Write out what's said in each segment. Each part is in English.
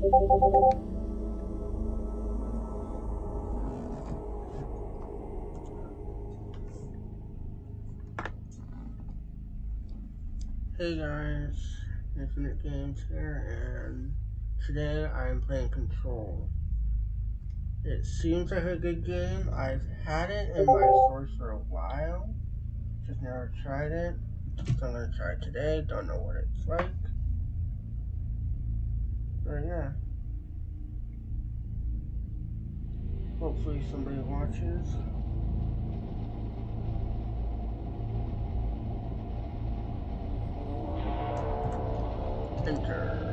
Hey guys, Infinite Games here, and today I'm playing Control. It seems like a good game. I've had it in my stores for a while, just never tried it. So I'm gonna try it today. Don't know what it's like, but yeah. Hopefully somebody watches. Enter.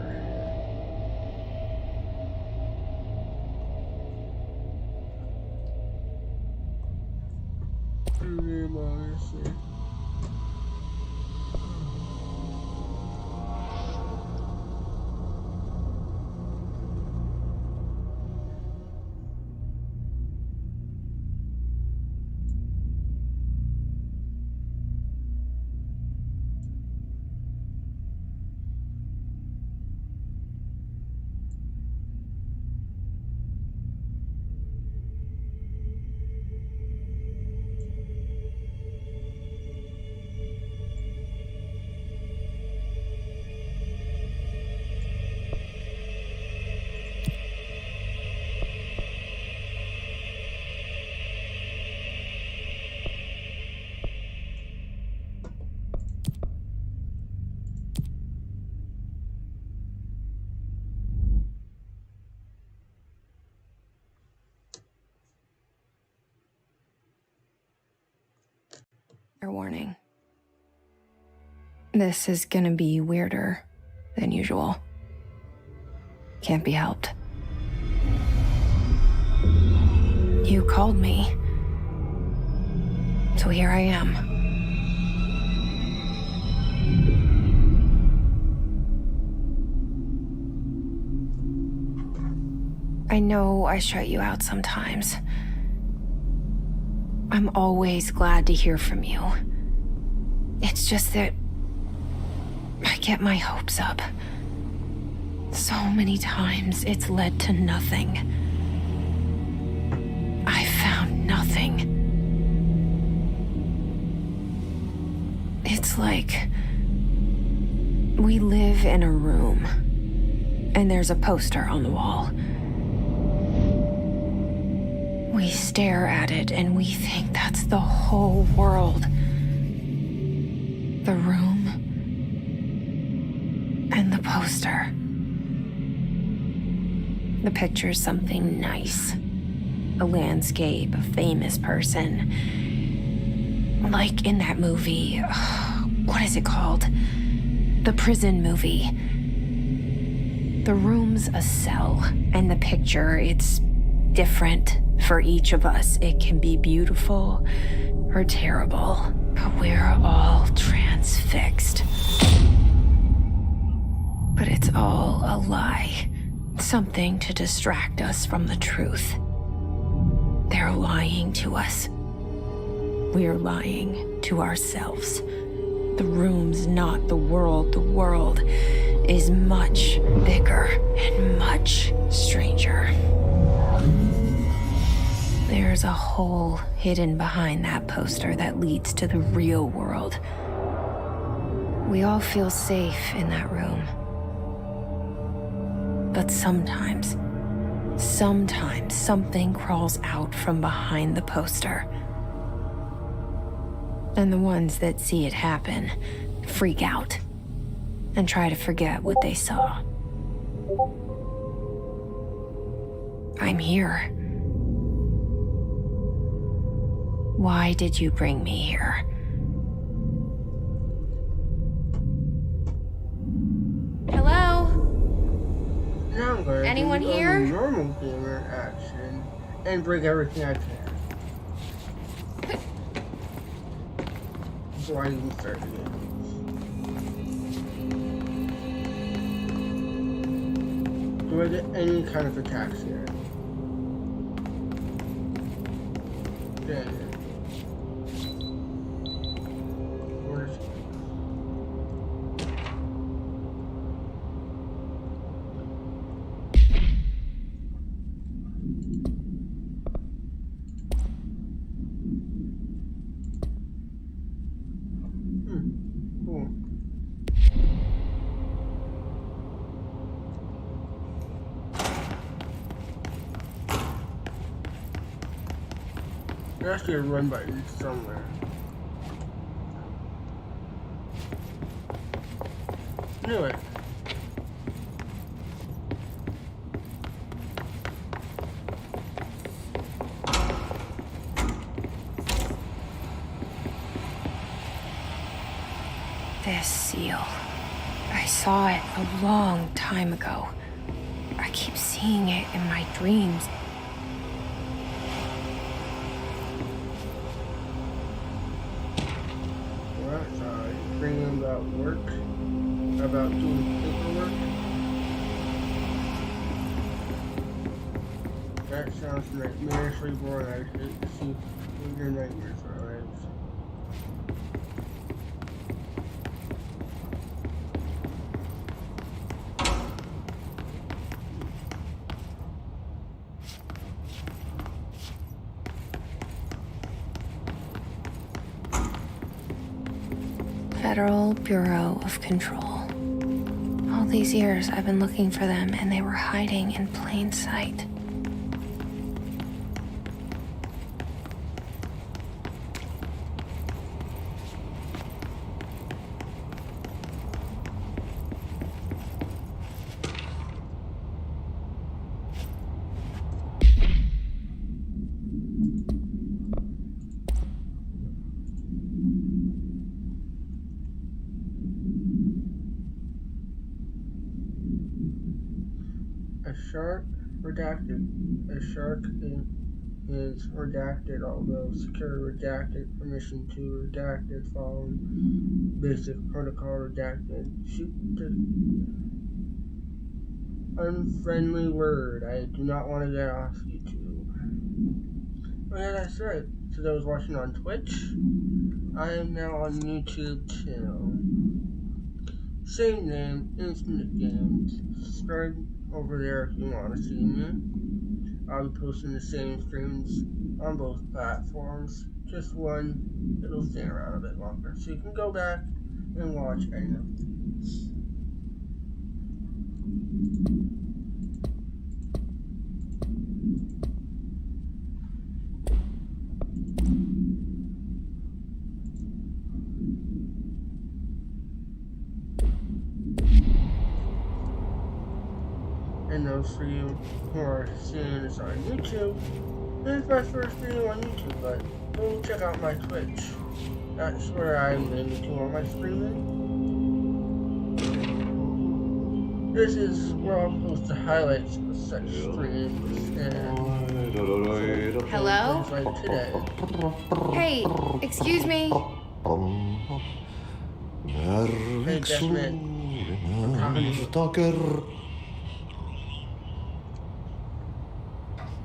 Name, honestly. Warning. This is gonna be weirder than usual. Can't be helped. You called me, so here I am. I know I shut you out sometimes. I'm always glad to hear from you. It's just that I get my hopes up. So many times it's led to nothing. I found nothing. It's like we live in a room, and there's a poster on the wall. We stare at it and we think that's the whole world. The room and the poster. The picture's something nice. A landscape, a famous person. Like in that movie, what is it called? The prison movie. The room's a cell, and the picture, it's different for each of us. It can be beautiful or terrible, but we're all transfixed. But it's all a lie. Something to distract us from the truth. They're lying to us. We're lying to ourselves. The room's not the world. The world is much bigger and much stranger. There's a hole hidden behind that poster that leads to the real world. We all feel safe in that room. But sometimes something crawls out from behind the poster. And the ones that see it happen freak out and try to forget what they saw. I'm here. Why did you bring me here? Hello? Now I'm going Anyone to here? normal gamer action and bring everything I can. Before I even start the game. Do I get any kind of attacks here? Dang it. Where's... There has to be a run button somewhere. Knew it. This seal. I saw it a long time ago. I keep seeing it in my dreams. What? Dreaming about work? About doing paperwork? That sounds nightmarishly boring. I hate to see what your nightmares are like. Federal Bureau of Control. All these years I've been looking for them and they were hiding in plain sight. A shark redacted. A shark is redacted, although secure redacted. Permission to redacted. Following basic protocol redacted. Shoot the unfriendly word. I do not want to get off YouTube. Oh yeah, that's right. To those watching on Twitch, I am now on YouTube too. Same name, Infinite Games. Subscribe over there if you want to see me. I'll be posting the same streams on both platforms. Just one, it'll stay around a bit longer. So you can go back and watch any of them. And those for you who are seeing this on YouTube, this is my first video on YouTube, but go check out my Twitch. That's where I'm mainly doing all my streaming. This is where I'll post the highlights of such streams and Hello? things like today. Hey, excuse me. Hey, Deathman. I'm talking to you.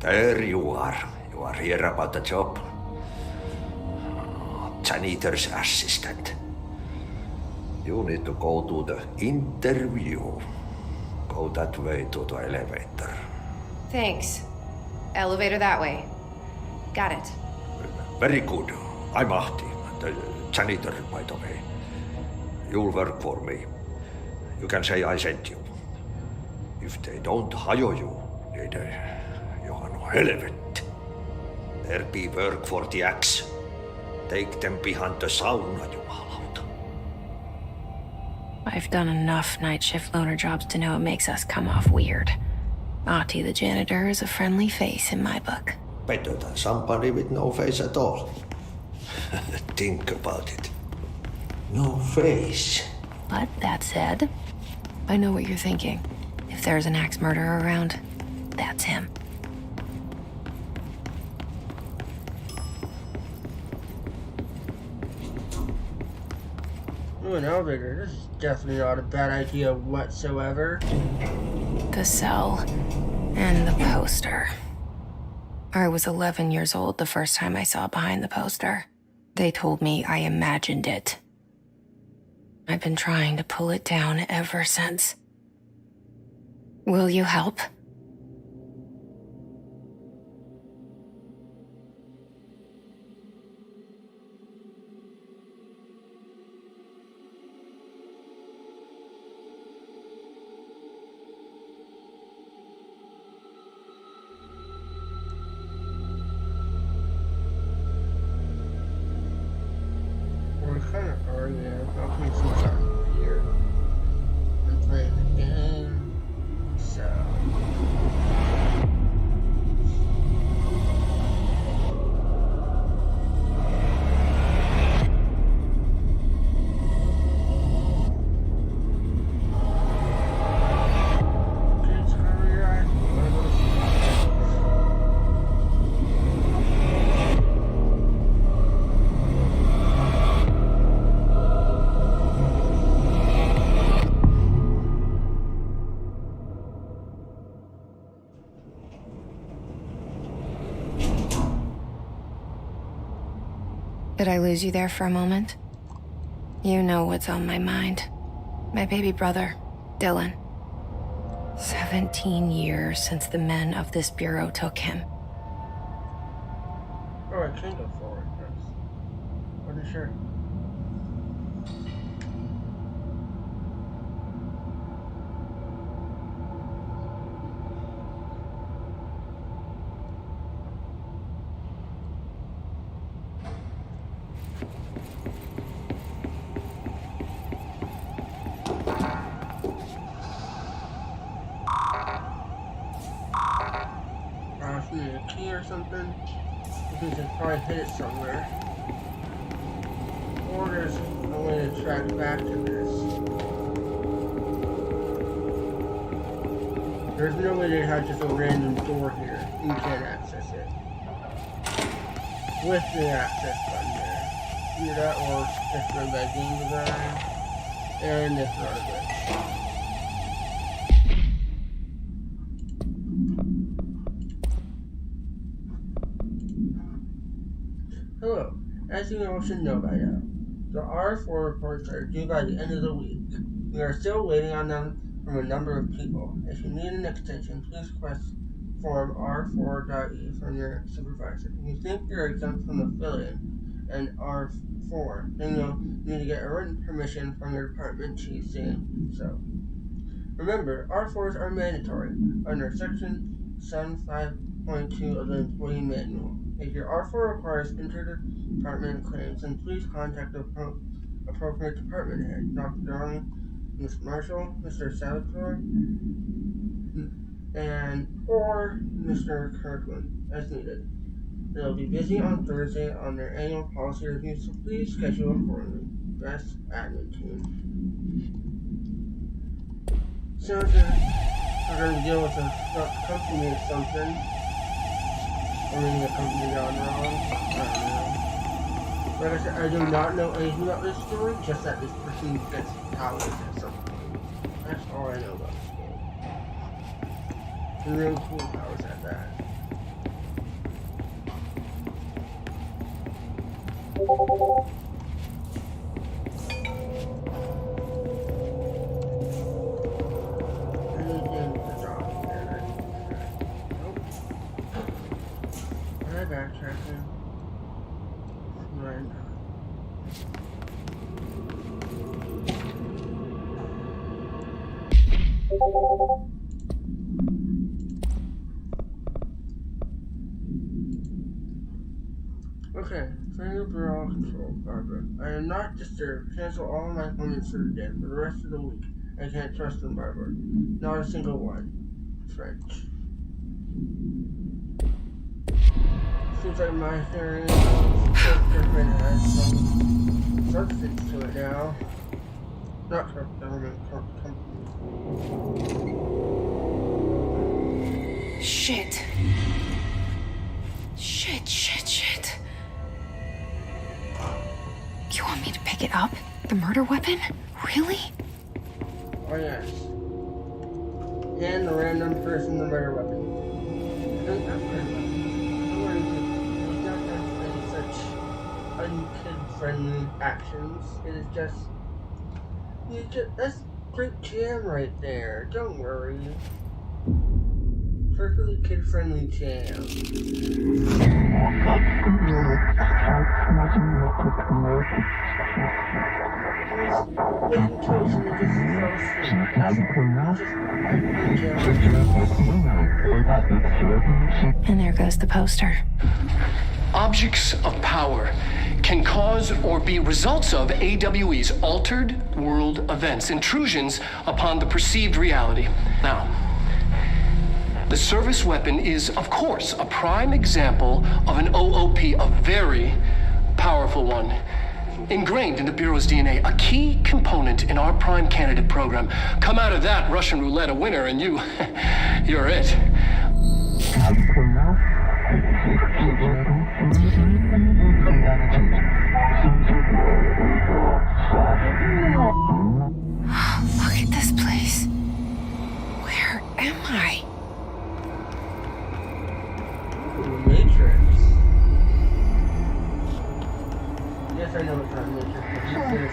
There you are. You are here about the job. Janitor's assistant. You need to go to the interview. Go that way to the elevator. Thanks. Elevator that way. Got it. Very good. I'm Ahti, the janitor, by the way. You'll work for me. You can say I sent you. If they don't hire you, you are no helvet. There be work for the axe. Take them behind the sauna, jumalauta. I've done enough night shift loner jobs to know it makes us come off weird. Ahti the janitor is a friendly face in my book. Better than somebody with no face at all. Think about it. No face. But that said, I know what you're thinking. If there's an axe murderer around, that's him. Ooh, an elevator. This is definitely not a bad idea whatsoever. The cell and the poster. I was 11 years old the first time I saw behind the poster. They told me I imagined it. I've been trying to pull it down ever since. Will you help? are you? Okay, since I'm here and playing the game, so. Did I lose you there for a moment? You know what's on my mind. My baby brother, Dylan. 17 years since the men of this bureau took him. Oh, I can go forward. Wasn't sure. Need a key or something. I think they probably hid it somewhere. Or there's a way to track back to this. There's no way to have just a random door here. You can't access it. With the access button there. Either that or it's run by game design. And it's not a glitch. Hello, as you all should know by now, the R4 reports are due by the end of the week. We are still waiting on them from a number of people. If you need an extension, please request form R4.E from your supervisor. If you think you're exempt from the fill-in and R4, then you'll need to get a written permission from your department chief saying so. Remember, R4s are mandatory under Section 75.2 of the Employee Manual. If your R4 requires inter-department claims, then please contact the appropriate department head, Dr. Darling, Ms. Marshall, Mr. Salvatore, or Mr. Kirkland, as needed. They'll be busy on Thursday on their annual policy review, so please schedule accordingly. Best admin team. Sounds like we're going to deal with a company or something. Or maybe the company gone wrong. I don't know. Like I said, I do not know anything about this story, just that this person gets powers or something. That's all I know about this game. And really cool powers at that. Backtracking. Right. Okay, Finger Bureau Control, Barbara. I am not disturbed. Cancel all of my appointments for the day. For the rest of the week, I can't trust them, Barbara. Not a single one. French. Seems like my theory different has some substance to it now. Not for government company. Shit. Shit. You want me to pick it up? The murder weapon? Really? Oh yes. And the random person, the murder weapon. I don't have murder weapon. Unkid-friendly actions. It is just that's great jam right there. Don't worry. Perfectly kid-friendly jam. And there goes the poster. Objects of power can cause or be results of AWE's altered world events, intrusions upon the perceived reality. Now, the service weapon is, of course, a prime example of an OOP, a very powerful one. Ingrained in the Bureau's DNA, a key component in our prime candidate program. Come out of that Russian roulette a winner and you're it. Look at this place. Where am I? Matrix. Yes, I know it's not Matrix, but this is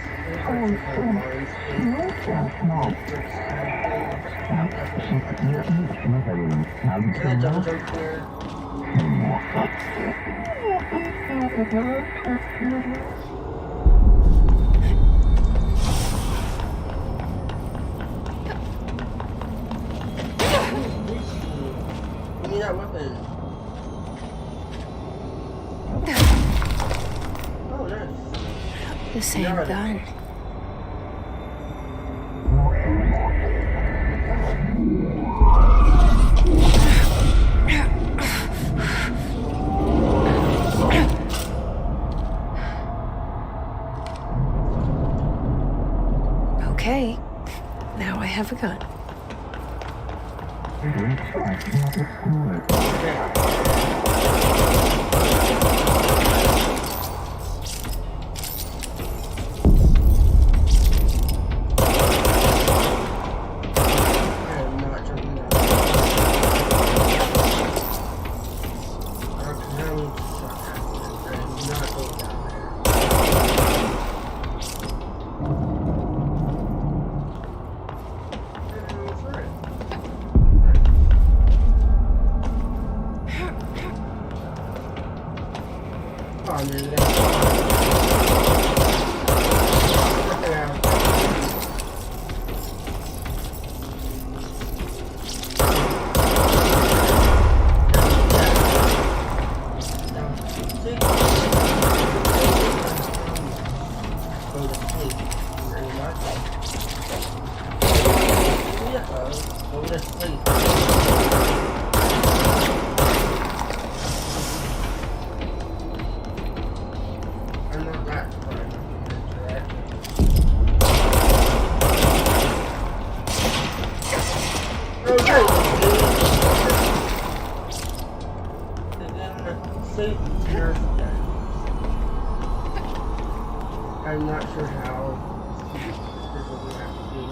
Can I double jump here? Give me that weapon. Oh, nice. The same gun. Okay, now I have a gun. I'm not sure how this will have to be.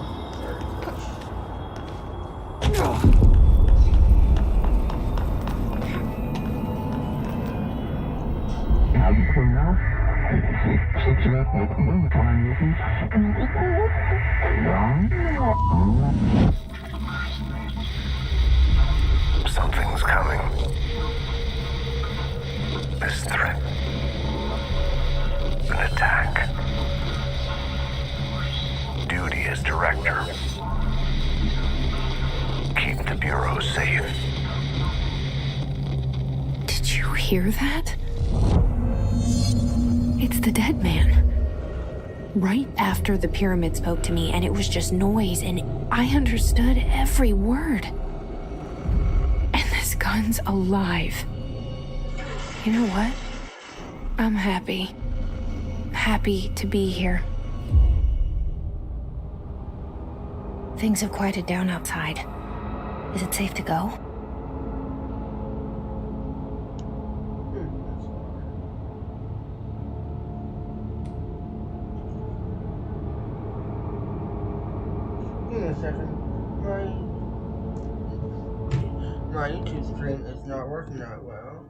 Something's coming. This threat. An attack. Duty as director. Keep the Bureau safe. Did you hear that? It's the dead man. Right after the pyramid spoke to me, and it was just noise, and I understood every word. And this gun's alive. You know what? I'm happy. Happy to be here. Things have quieted down outside. Is it safe to go? Give me a second. My YouTube stream is not working that well.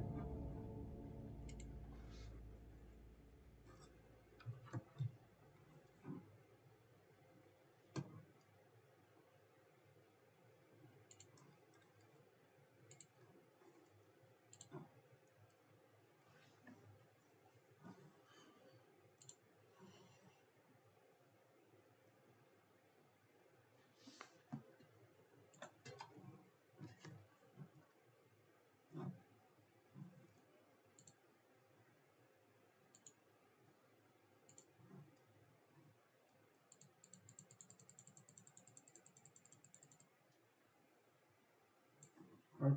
Okay.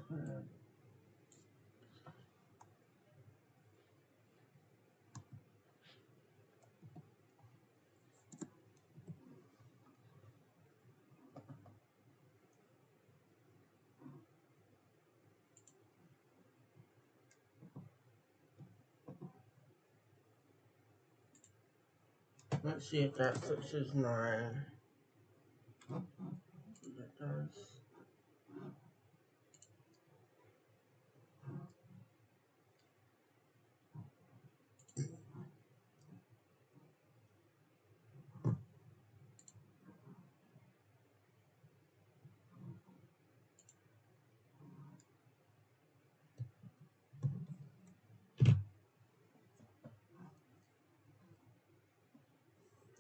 Let's see if that fixes my... That does.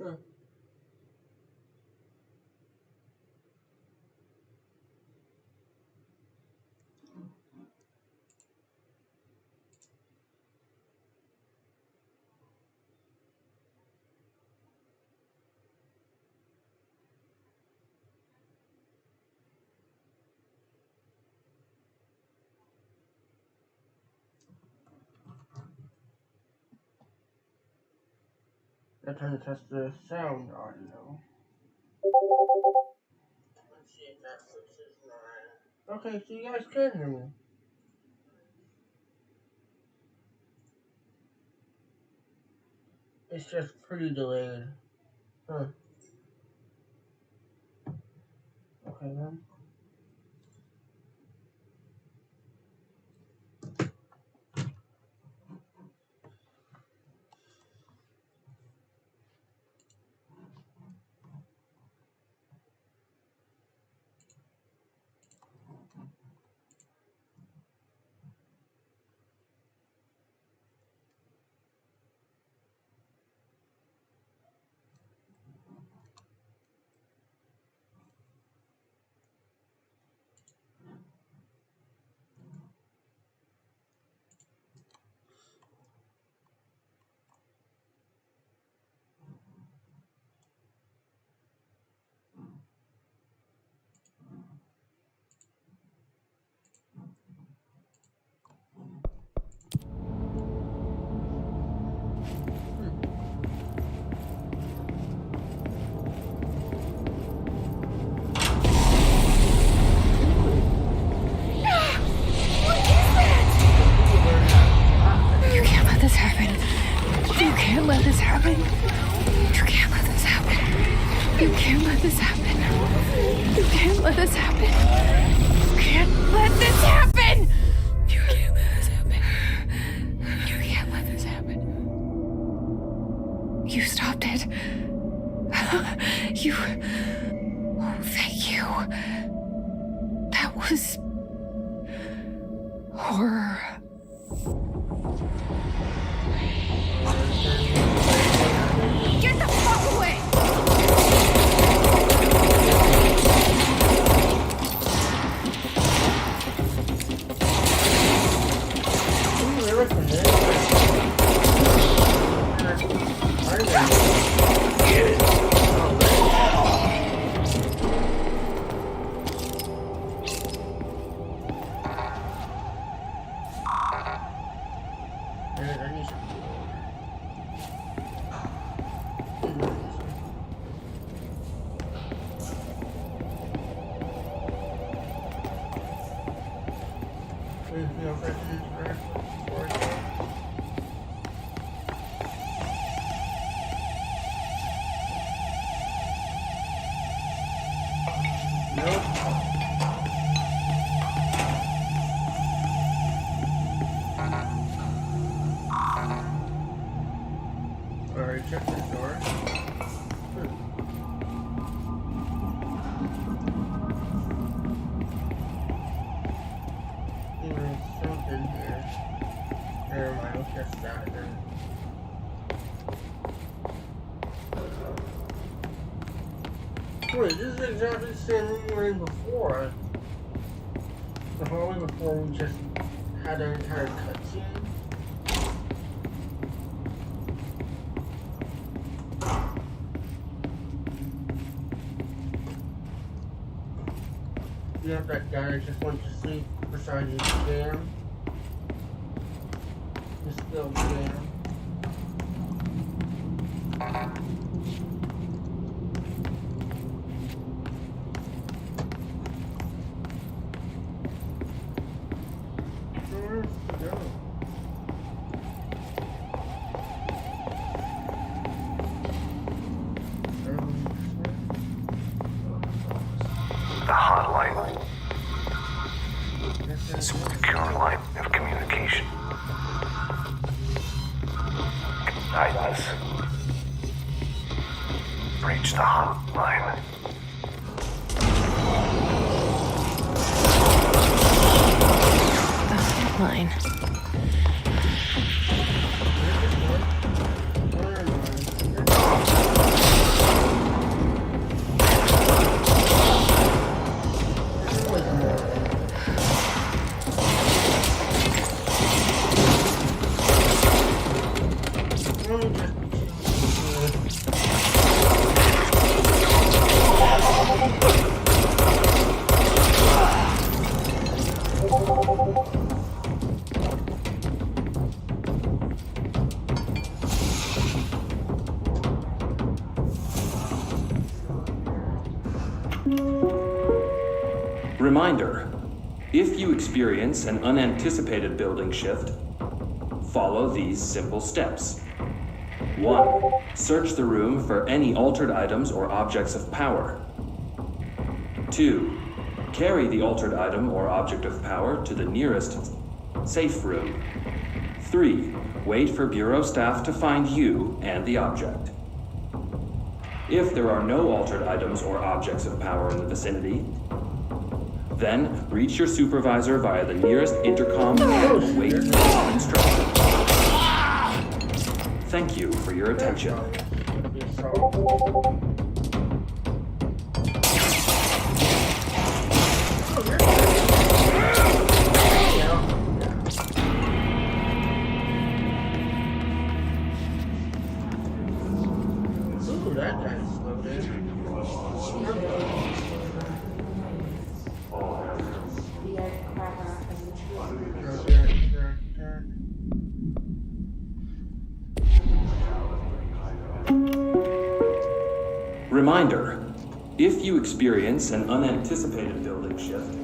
Huh. I'm trying to test the sound audio. Let's see if that fixes my... Okay, so you guys can hear me. It's just pretty delayed. Huh. Okay then. You can't let this happen. You can't let this happen. You can't let this happen. You can't let this happen. You can't let this happen. You can't let this happen. You can't let this happen. You can't let this happen. You stopped it. You... Oh, thank you. That was... horror. Get the fuck away! Alright, check this door. There's something here. Never mind, let's just start then. Wait, this is exactly the same room we were in before. The hallway before we just had an entire cutscene. You have that guy that just went to sleep. besides this scam. This skill scam. Where's it go? The hotline. Secure line of communication. Guidance. Reach the hotline. The hotline. Reminder, if you experience an unanticipated building shift, follow these simple steps. 1. Search the room for any altered items or objects of power. 2. Carry the altered item or object of power to the nearest safe room. 3. Wait for Bureau staff to find you and the object. If there are no altered items or objects of power in the vicinity, then reach your supervisor via the nearest intercom and wait for instructions. Thank you for your attention. Ooh, that guy's loaded. Reminder, if you experience an unanticipated building shift,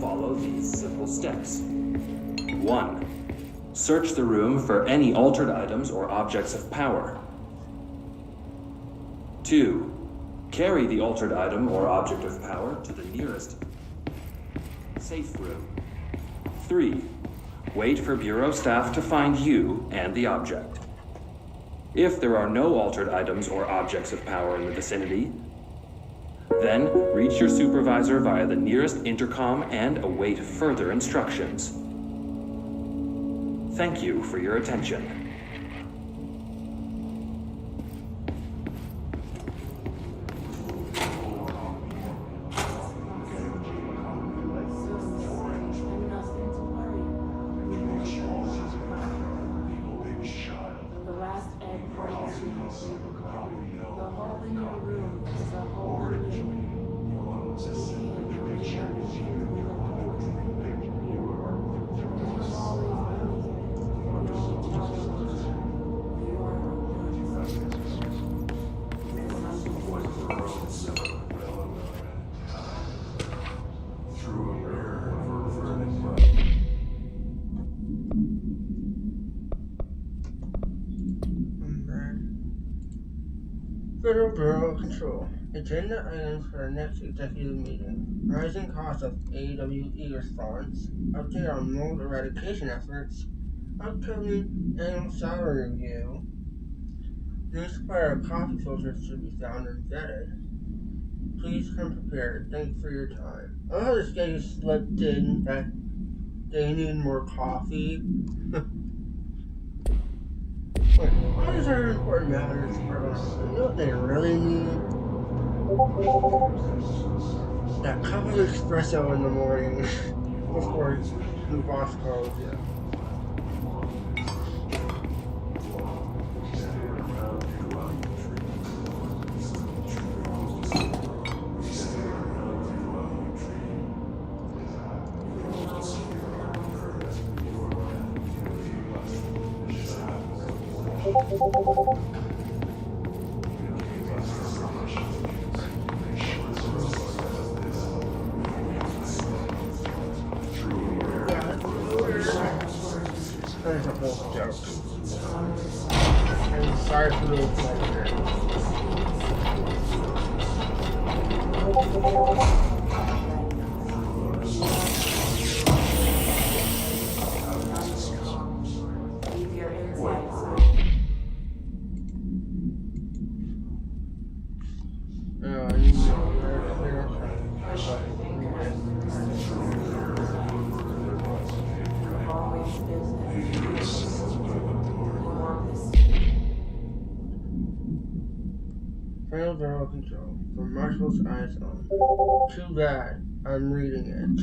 follow these simple steps. 1. Search the room for any altered items or objects of power. 2. Carry the altered item or object of power to the nearest safe room. 3. Wait for Bureau staff to find you and the object. If there are no altered items or objects of power in the vicinity, then reach your supervisor via the nearest intercom and await further instructions. Thank you for your attention. Federal Bureau of Control. Agenda items for our next executive meeting. Rising costs of AWE response. Update on mold eradication efforts. Upcoming annual salary review. New supplier of coffee filters should be found and vetted. Please come prepared. Thanks for your time. I love how this guy just slipped in that they need more coffee. Wait, why is there important matters for us? You know what they really need? That cup of espresso in the morning before the boss calls you. There's a whole joke. I'm sorry for the pleasure. Final Barrel Control from Marshall's Eyes On. Too bad, I'm reading it.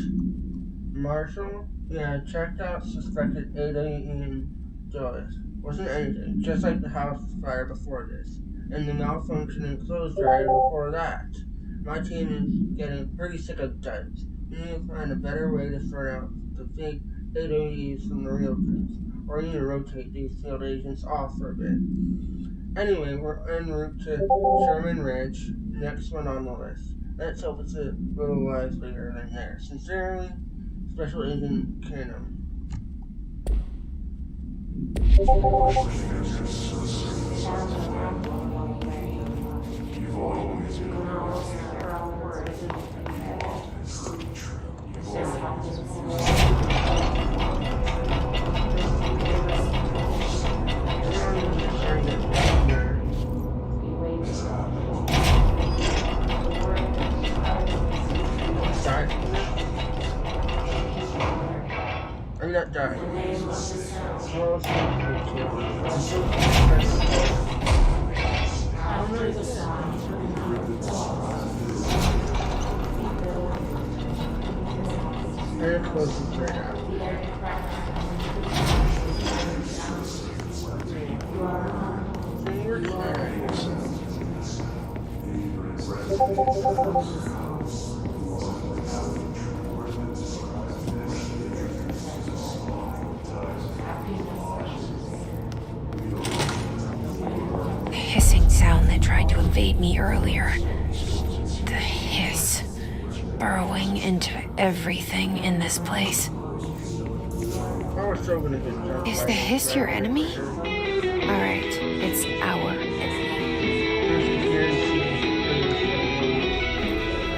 Marshall? Yeah, checked out suspected ADE Joyce. Wasn't anything, just like the house fire before this, and the malfunctioning clothes dryer before that. My team is getting pretty sick of duds. We need to find a better way to sort out the fake ADEs from the real things, or we need to rotate these field agents off for a bit. Anyway, we're en route to Sherman Ranch, next one on the list. Let's hope it's a little livelier than there. Sincerely, Special Agent Canham. I'm not dying. Very close to straight out. The hissing sound that tried to invade me earlier. The hiss. Burrowing into everything in this place. Is the hiss your enemy? Alright, it's our enemy.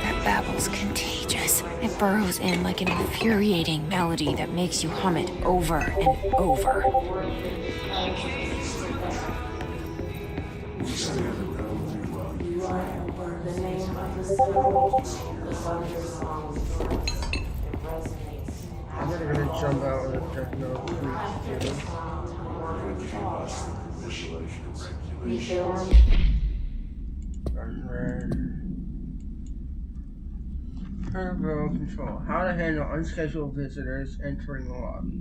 That babble's contagious. It burrows in like an infuriating melody that makes you hum it over and over. I'm never gonna jump out with a techno Turbo Control. How to handle unscheduled visitors entering the lobby.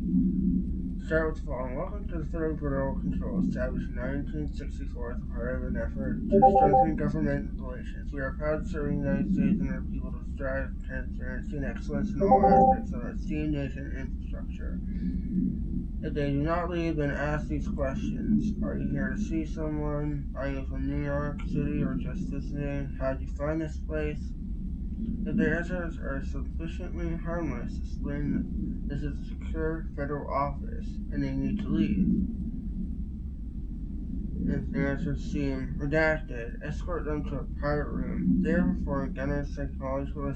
Start with the following. Welcome to the Third Bureau of Control, established in 1964 as part of an effort to strengthen government relations. We are proud to serve the United States and our people to strive for transparency and excellence in all aspects of our esteemed nation and infrastructure. If they do not leave, then ask these questions. Are you here to see someone? Are you from New York City or just visiting? How did you find this place? If the answers are sufficiently harmless, explain that this is a secure federal office and they need to leave. If the answers seem redacted, escort them to a private room. There perform general psychological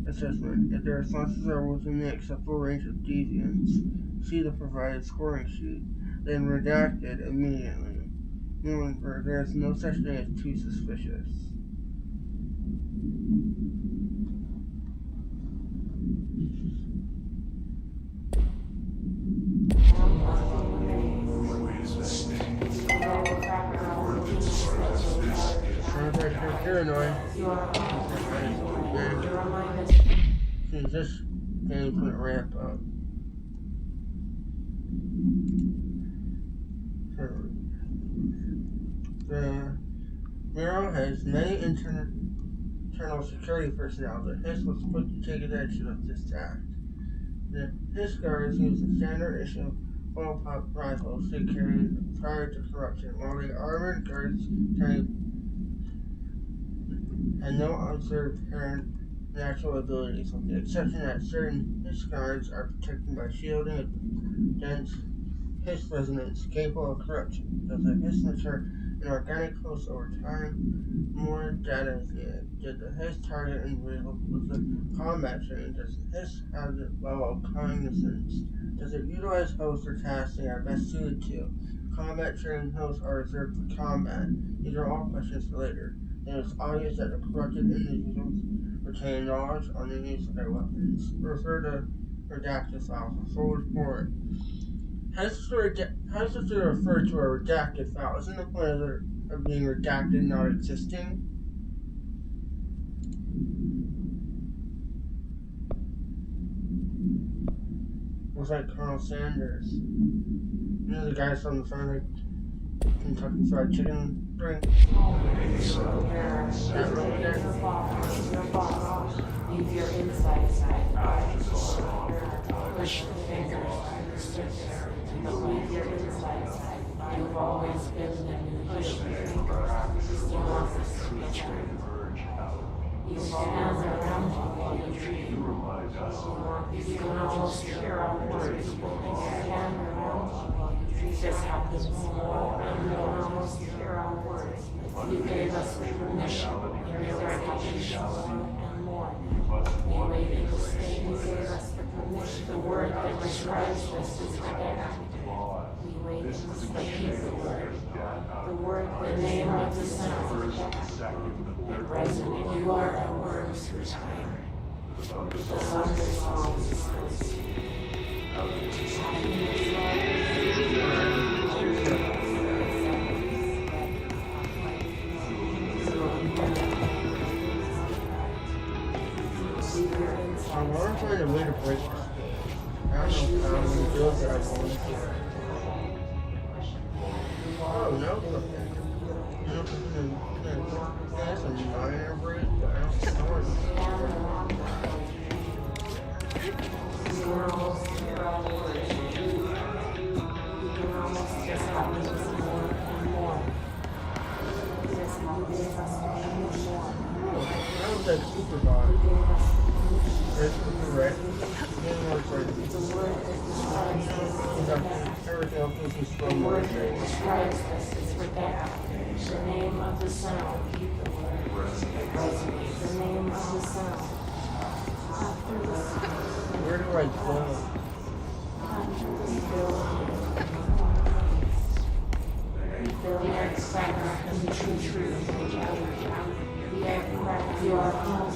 assessment. If their responses are within the acceptable range of deviance, see the provided scoring sheet, then redacted immediately. Remember, there is no such thing as too suspicious. Paranoid. See, this game's gonna ramp up. The Bureau has many internal security personnel. The HISS was quick to take advantage of this act. The HISS guards use the standard issue bullpup rifles they carried prior to corruption, while the armored guards carried had no observed apparent natural abilities, with the exception that certain Hiss guards are protected by shielding against Hiss resonance capable of corruption. Does the Hiss mature in organic host over time? More data is needed. Did the Hiss target individuals with the combat training? Does the Hiss have the level of cognizance? Does it utilize hosts or tasks they are best suited to? Combat trained hosts are reserved for combat. These are all questions for later. It is obvious that the corrupted individuals retain knowledge on the use of their weapons. Refer to redacted files. A full report. How does this refer to a redacted file? Isn't the point of being redacted not existing? Looks like Colonel Sanders. You know the guys from the front of the Kentucky Fried Chicken drink? That road there? Leave your insides push your fingers. But leave your insides. You've always been the push your fingers. You want this to be true. You stand around you while you dream. You can almost hear our words. You stand around you while you dream. This happens more, and you can almost hear our words. You gave us permission, your recognition, and more. You waited to stay. You gave us the permission. The word that describes this is redacted. We waited to stay. The word, the name of the sound. It resonated. You are our words through time. The thunder songs. I want to find a way to break this. I don't know how many deals that I'm going to. Oh, no. That's a minor break, but I don't know what You can almost hear our words. You can almost just happen to see more and more. Just happen to us more. that was like super bad. Red, red. Then more like The word that describes this everything else was just The from word more. that describes this is redacted. The name of the sound. Keep the word. Resonate. The name of the sound. After the sound. Where do I go? The X-Factor and the true truth. The X-Factor. You are home.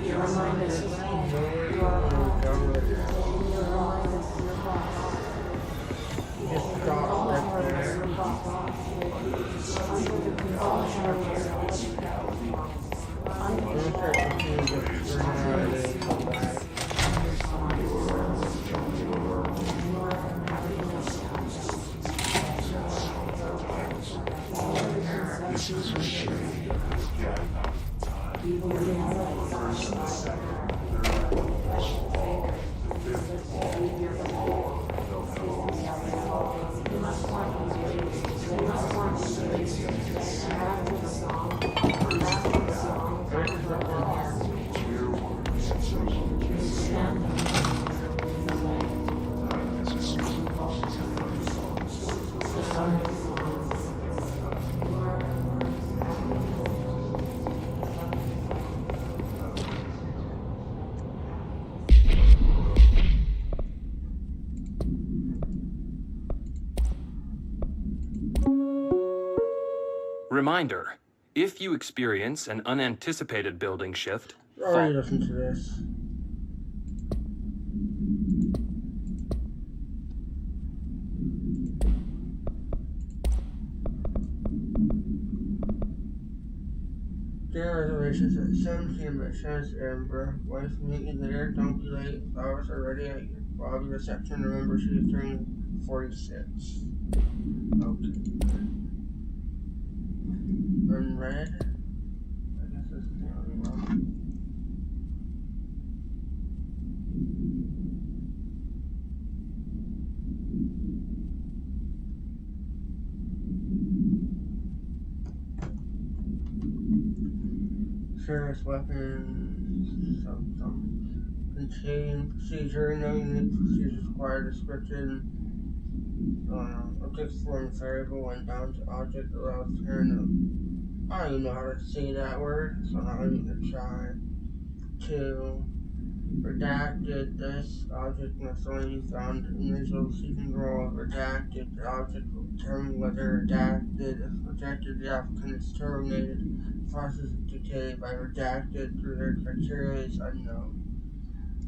You remind us of home. You are home. You remind us of your boss. Just drop that there. Your boss. Under the compulsion of your I'm gonna start looking at the nowadays. Come back. Reminder, if you experience an unanticipated building shift, Already listened to this. Dinner reservations at 7 p.m. at Shaz Amber. Wife, meet you there. Don't be late. Flowers are ready at your lobby reception. Remember, she is turning 46. Okay. Unread. I guess this is the only one. service weapons, some contained procedure, no unique procedures required description. Object form variable when down to object allows turn. I don't even know how to say that word, so I'm not even gonna try. 2. Redacted. This object must only be found in the visual seeking role. Redacted. The object will determine whether redacted. If rejected, the applicant is terminated. The process of decay by redacted through their criteria is unknown.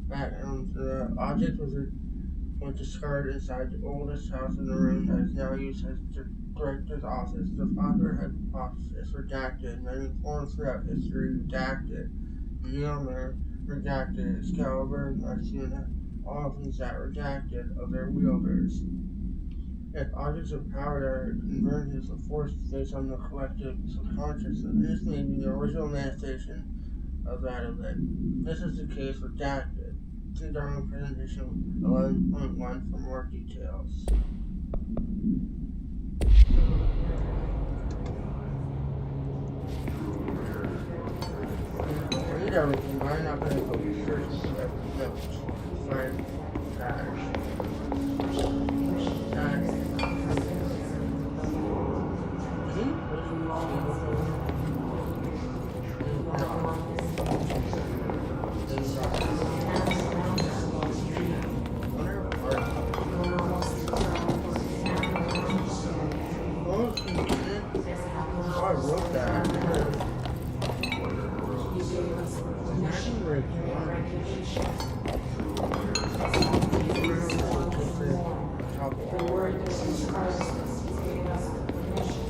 The object was discarded inside the oldest house in the room that is now used as the director's office. The fatherhead office is redacted. Many forms throughout history redacted. Mjolnir redacted. Excalibur, Arjuna, all of these that redacted of their wielders. If objects of power are converted into force based on the collective subconscious, this may be the original manifestation of that event. This is the case with redacted. See Darwin presentation 11.1 for more details. Read everything, but I'm not going to go searching for every note. Find I wrote that. The word that describes us gave us the permission.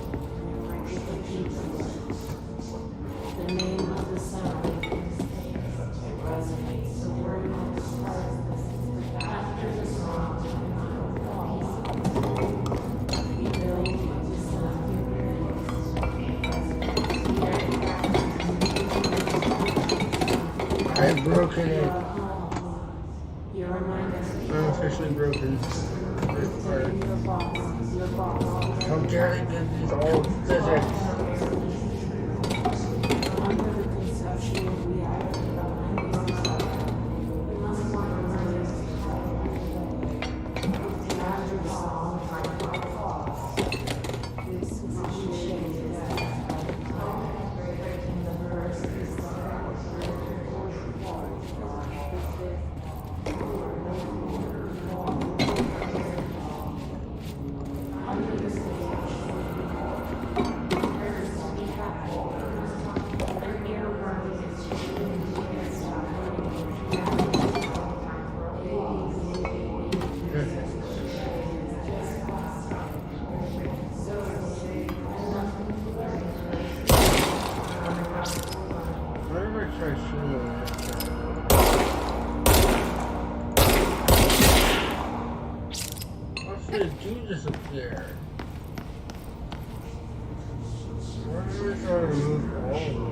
The name of the sun it resonates. The word that describes this after the song we build the sun. I've broken it. Your mind is I'm officially broken. your boss. How dare they give these old physics? Under the conception of reality behind yourself, you must find ways to after the song find false. This is appreciated breaking the verse is the Whatever I try shooting. What's the dude disappear? Why are we trying to remove all of them?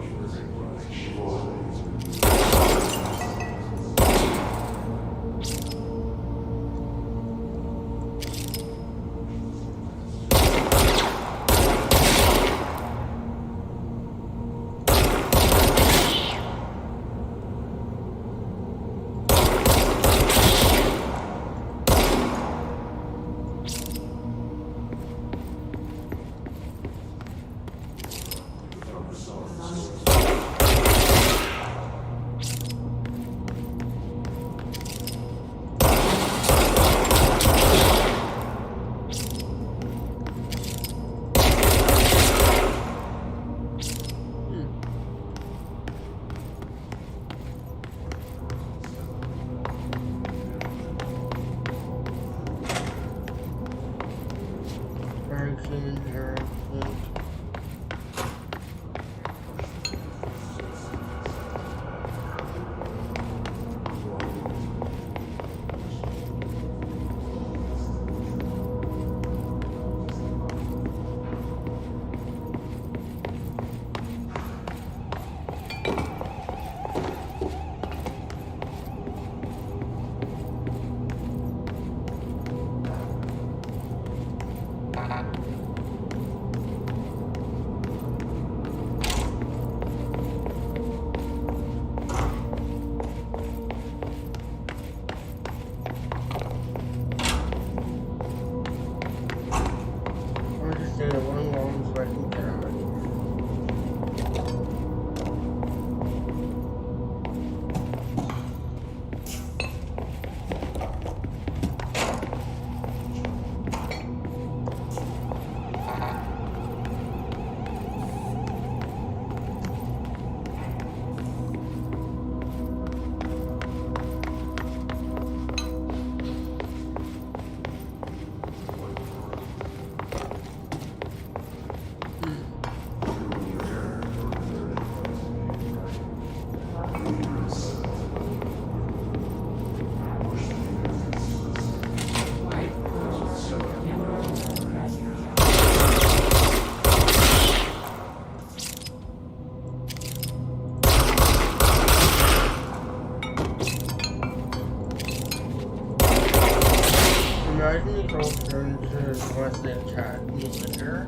surprisingly closer unless they attack me later.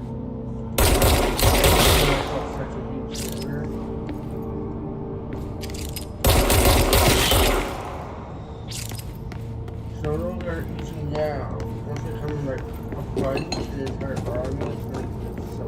Such a huge saver. So those are easy now. Once they come like a bunch, the entire army is going to get so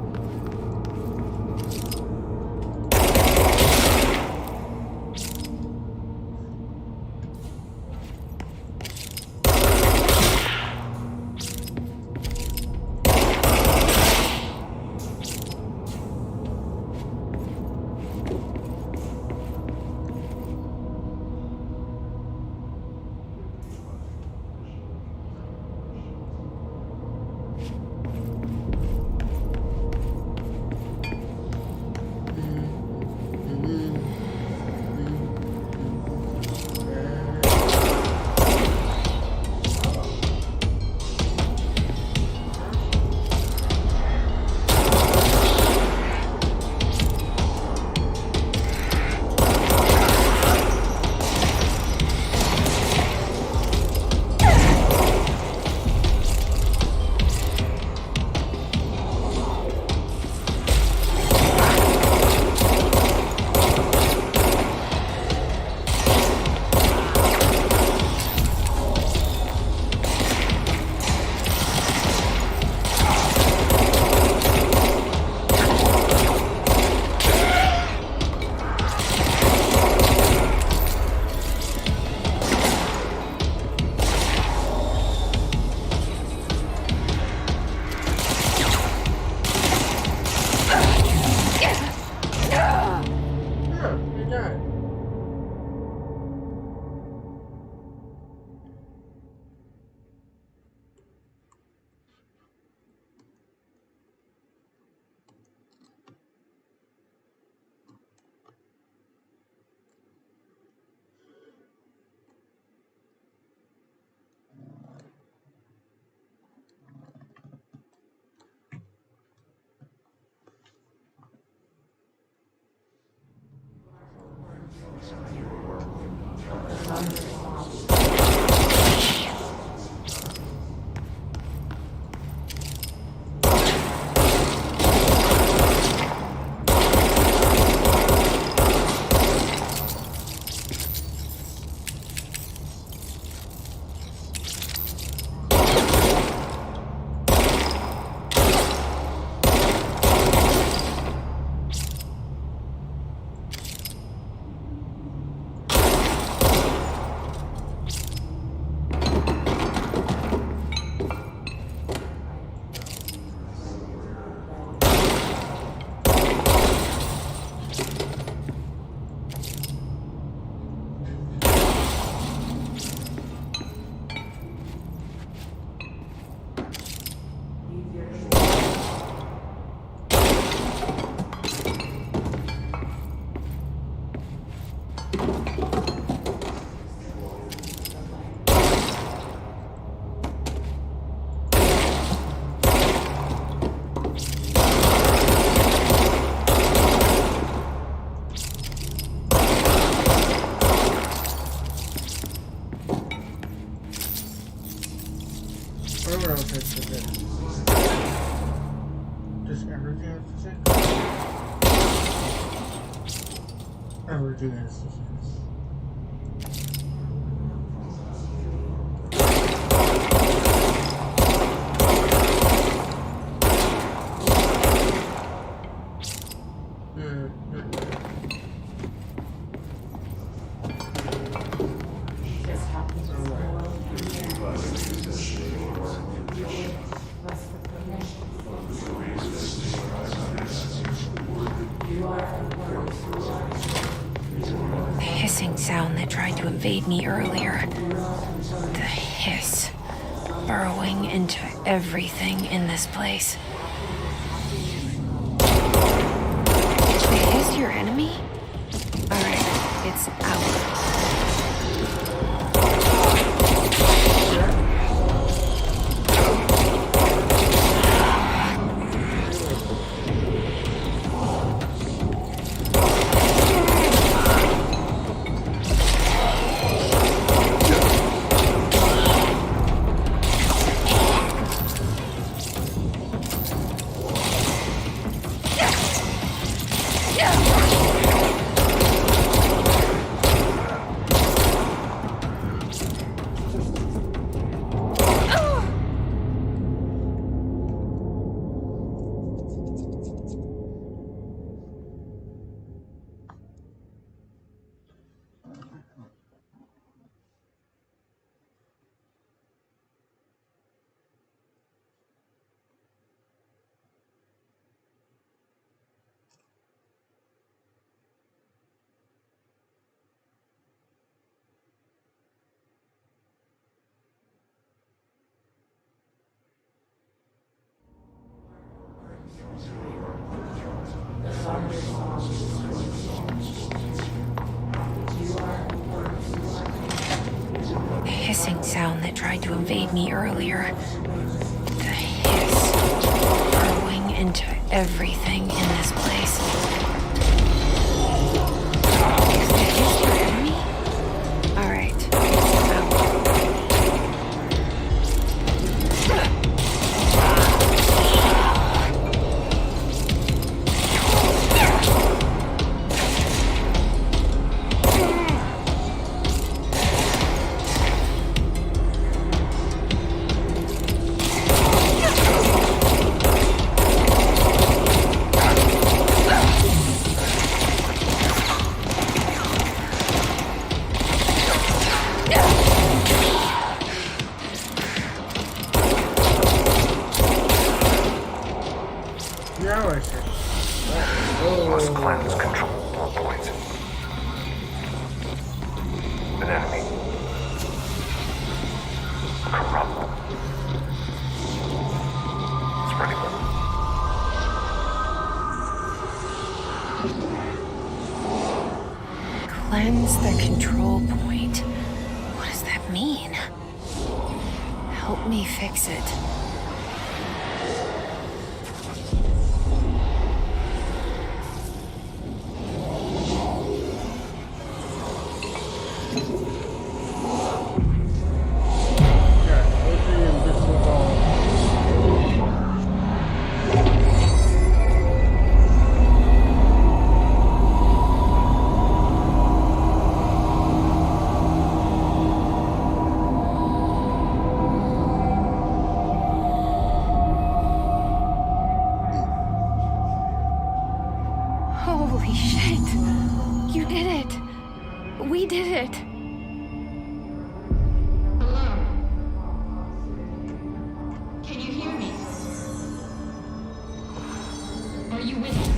Whatever else has physics. Does everything have physics? Everything has physics. Hissing sound that tried to invade me earlier. The hiss, burrowing into everything in this place. Is the hiss your enemy? Alright, it's out. sound that tried to invade me earlier. The hiss burrowing into everything in this place. Is the hiss your enemy? All right. Now I see. Must cleanse control points. An enemy. Corrupt. Spreading. Cleanse the control point. What does that mean? Help me fix it. Holy shit! You did it! We did it! Hello? Can you hear me? Are you with us?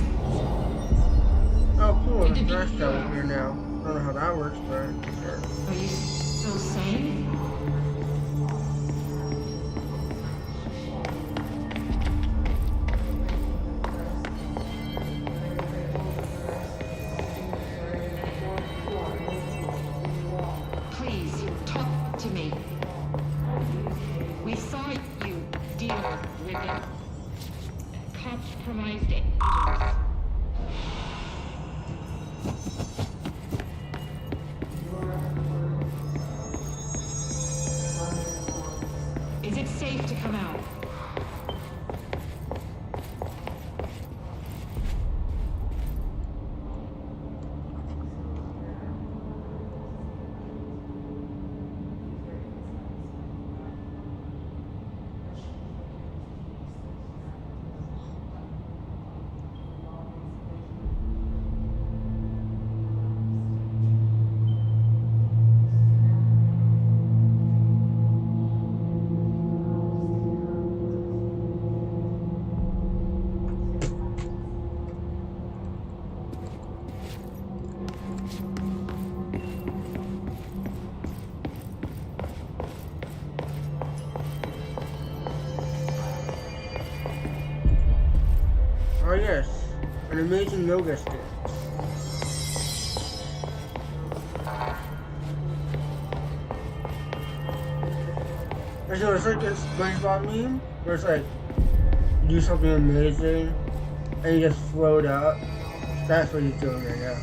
Oh, cool. There's Dash over here now. I don't know how that works, but sure. Are you still sane? Please, talk to me. We saw you deal with compromised agents. Is it safe to come out? Oh yes, an amazing yoga stick. So it's like this SpongeBob meme where it's like you do something amazing and you just float up. That's what he's doing right now.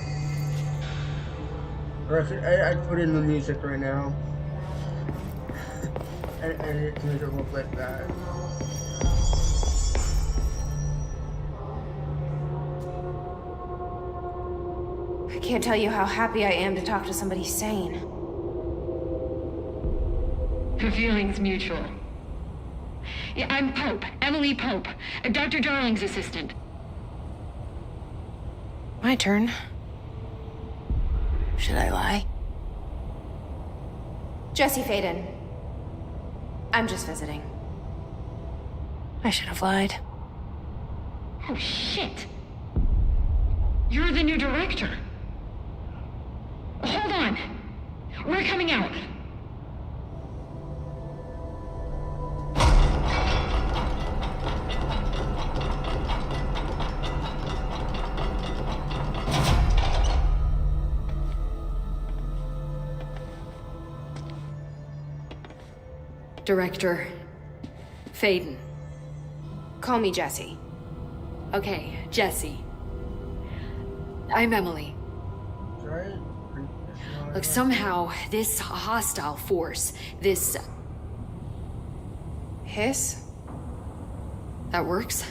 Or I'd put in the music right now and edit it to make it look like that. I can't tell you how happy I am to talk to somebody sane. The feeling's mutual. Yeah, I'm Pope, Emily Pope, Dr. Darling's assistant. My turn. Should I lie? Jesse Faden. I'm just visiting. I should have lied. Oh, shit. You're the new director. Hold on. We're coming out. Director Faden. Call me Jessie. Okay, Jessie. I'm Emily. Right? Look, somehow, this hostile force, this... Hiss? that works?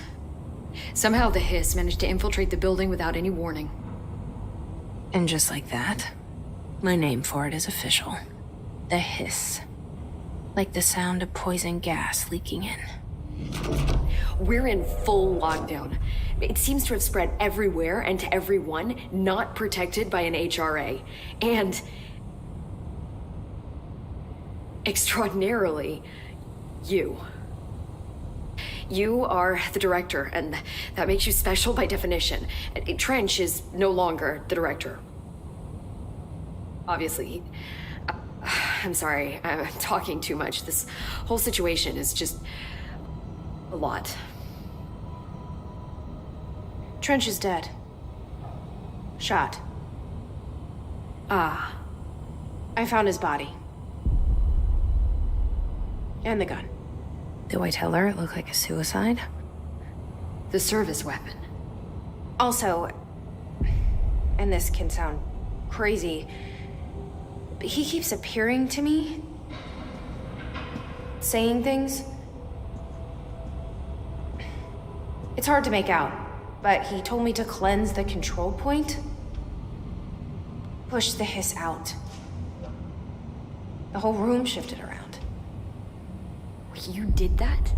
Somehow the Hiss managed to infiltrate the building without any warning. And just like that, my name for it is official. The Hiss. Like the sound of poison gas leaking in. We're in full lockdown. It seems to have spread everywhere and to everyone not protected by an HRA. And... extraordinarily, you. You are the director, and that makes you special by definition. Trench is no longer the director. Obviously. I'm sorry, I'm talking too much. This whole situation is just a lot. Trench is dead. Shot. Ah. I found his body. And the gun. Do I tell her it looked like a suicide? The service weapon. Also, and this can sound crazy, but he keeps appearing to me. Saying things. It's hard to make out, but he told me to cleanse the control point. Push the Hiss out. The whole room shifted around. You did that?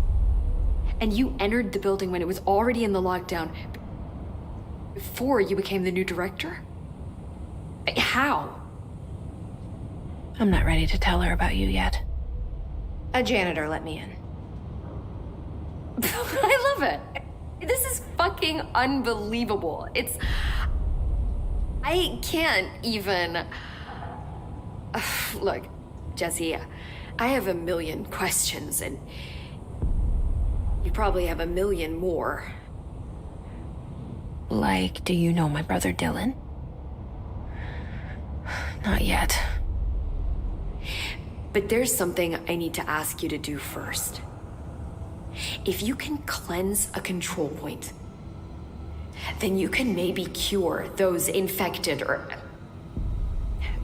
And you entered the building when it was already in the lockdown before you became the new director? How? I'm not ready to tell her about you yet. A janitor let me in. I love it. This is fucking unbelievable. I can't even... Look, Jessie, I have a million questions, and you probably have a million more. Like, do you know my brother Dylan? Not yet. But there's something I need to ask you to do first. If you can cleanse a control point, then you can maybe cure those infected or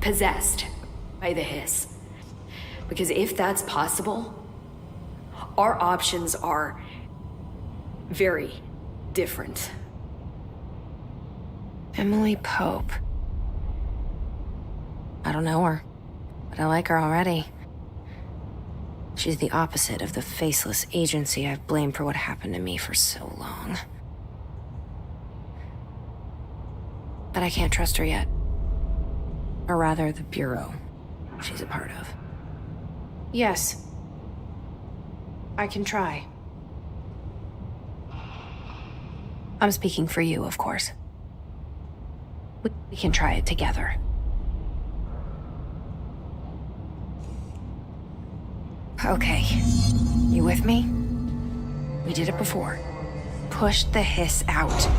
possessed by the Hiss. Because if that's possible, our options are very different. Emily Pope. I don't know her, but I like her already. She's the opposite of the faceless agency I've blamed for what happened to me for so long. But I can't trust her yet. Or rather, the Bureau she's a part of. Yes. I can try. I'm speaking for you, of course. We can try it together. Okay. You with me? We did it before. Push the Hiss out.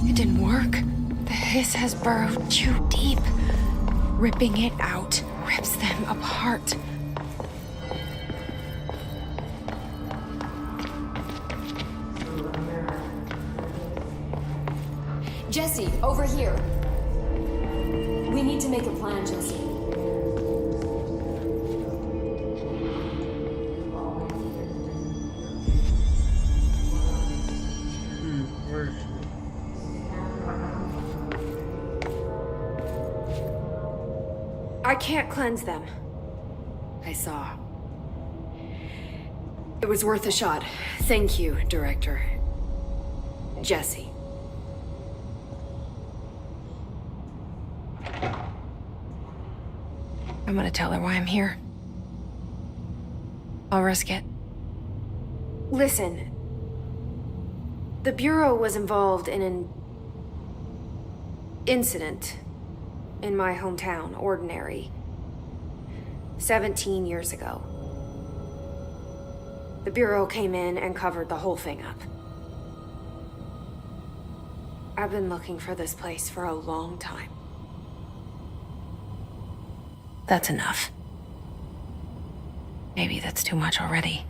It didn't work. The Hiss has burrowed too deep. Ripping it out rips them apart. Jessie, over here. We need to make a plan, Jessie. Where's she? I can't cleanse them. I saw. It was worth a shot. Thank you, Director. Jesse. I'm gonna tell her why I'm here. I'll risk it. Listen. The Bureau was involved in an incident in my hometown, Ordinary, 17 years ago. The Bureau came in and covered the whole thing up. I've been looking for this place for a long time. That's enough. Maybe that's too much already.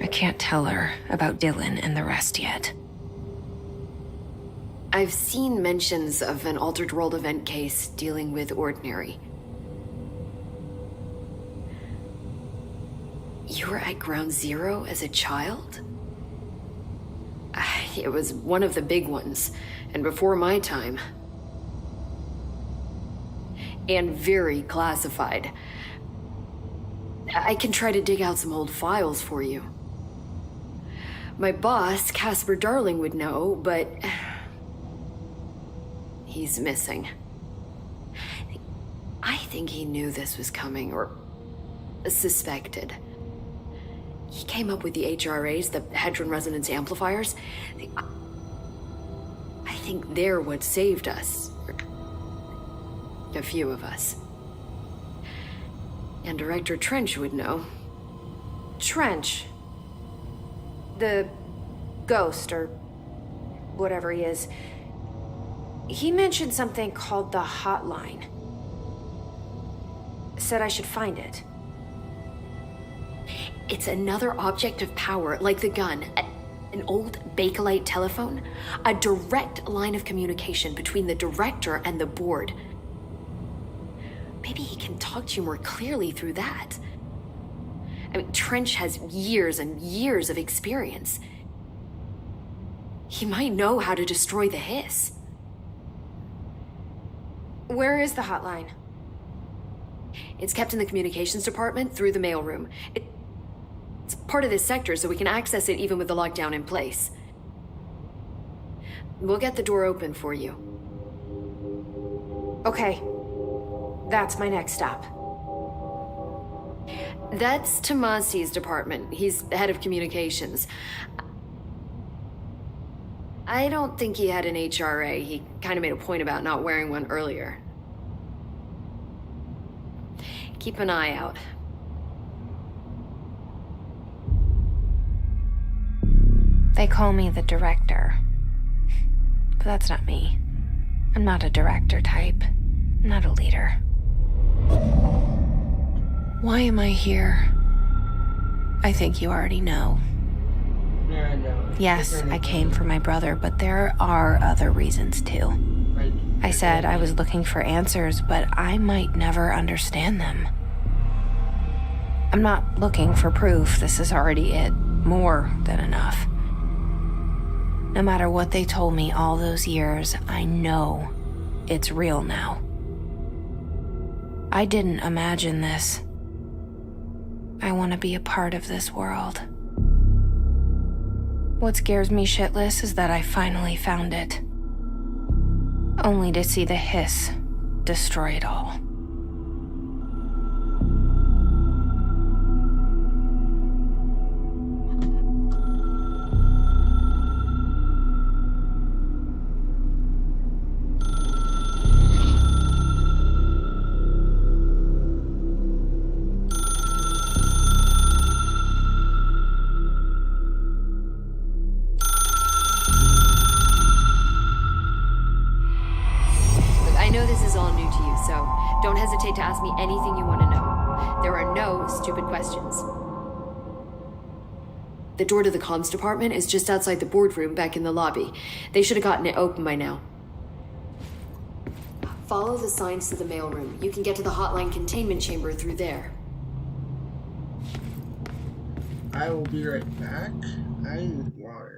I can't tell her about Dylan and the rest yet. I've seen mentions of an Altered World event case dealing with Ordinary. You were at Ground Zero as a child? It was one of the big ones, and before my time. And very classified. I can try to dig out some old files for you. My boss, Casper Darling, would know, but he's missing. I think he knew this was coming, or suspected. He came up with the HRAs, the Hedron Resonance Amplifiers. I think they're what saved us. A few of us. And Director Trench would know. Trench. The ghost, or whatever he is. He mentioned something called the Hotline. Said I should find it. It's another object of power, like the gun. An old Bakelite telephone. A direct line of communication between the director and the board. Maybe he can talk to you more clearly through that. I mean, Trench has years and years of experience. He might know how to destroy the hiss. Where is the hotline? It's kept in the communications department through the mailroom. It's part of this sector, so we can access it even with the lockdown in place. We'll get the door open for you. Okay. That's my next stop. That's Tomasi's department. He's the head of communications. I don't think he had an HRA. He kind of made a point about not wearing one earlier. Keep an eye out. They call me the director. But that's not me. I'm not a director type. I'm not a leader. Why am I here? I think you already know. Yeah, I know. Yes, I came for my brother, but there are other reasons too. I said I was looking for answers, but I might never understand them. I'm not looking for proof. This is already it. More than enough. No matter what they told me all those years, I know it's real now. I didn't imagine this. I want to be a part of this world. What scares me shitless is that I finally found it. Only to see the hiss destroy it all. Don't hesitate to ask me anything you want to know. There are no stupid questions. The door to the comms department is just outside the boardroom back in the lobby. They should have gotten it open by now. Follow the signs to the mailroom. You can get to the hotline containment chamber through there. I will be right back. I need water.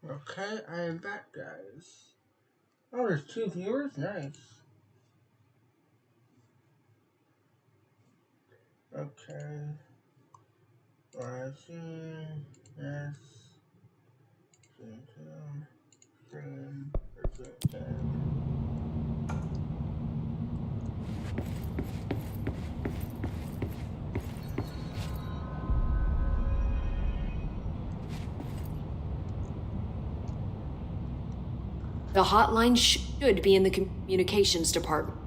Okay, I am back, guys. Oh, there's 2 viewers? Nice. Okay. Live stream. Yes. Stream 2. Stream. Stream 10. The hotline should be in the communications department.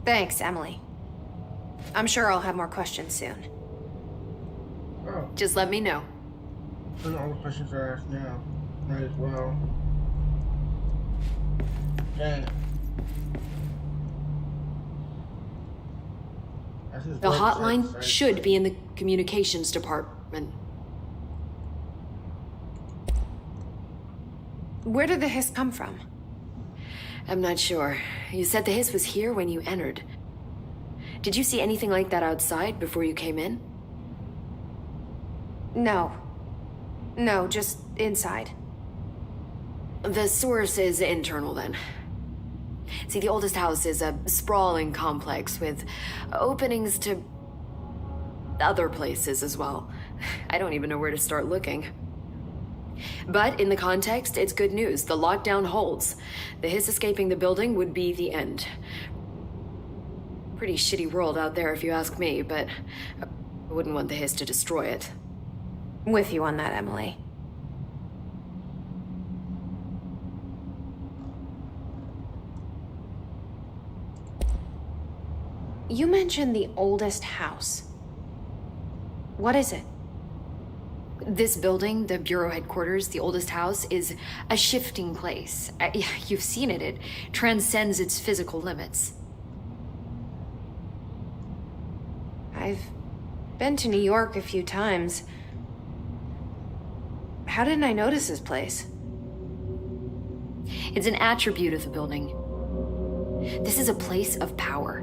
Thanks, Emily. I'm sure I'll have more questions soon. Oh, Just let me know. and all the questions are asked now. Might as well. Dang. The hotline should be in the communications department. Where did the hiss come from? I'm not sure. You said the hiss was here when you entered. Did you see anything like that outside before you came in? No. No, just inside. The source is internal then. See, the oldest house is a sprawling complex with openings to other places as well. I don't even know where to start looking. But in the context, it's good news. The lockdown holds. The hiss escaping the building would be the end. Pretty shitty world out there if you ask me, but I wouldn't want the Hiss to destroy it. With you on that, Emily. You mentioned the oldest house. What is it? This building, the Bureau headquarters, the oldest house, is a shifting place. You've seen it. It transcends its physical limits. I've been to New York a few times. How didn't I notice this place? It's an attribute of the building. This is a place of power.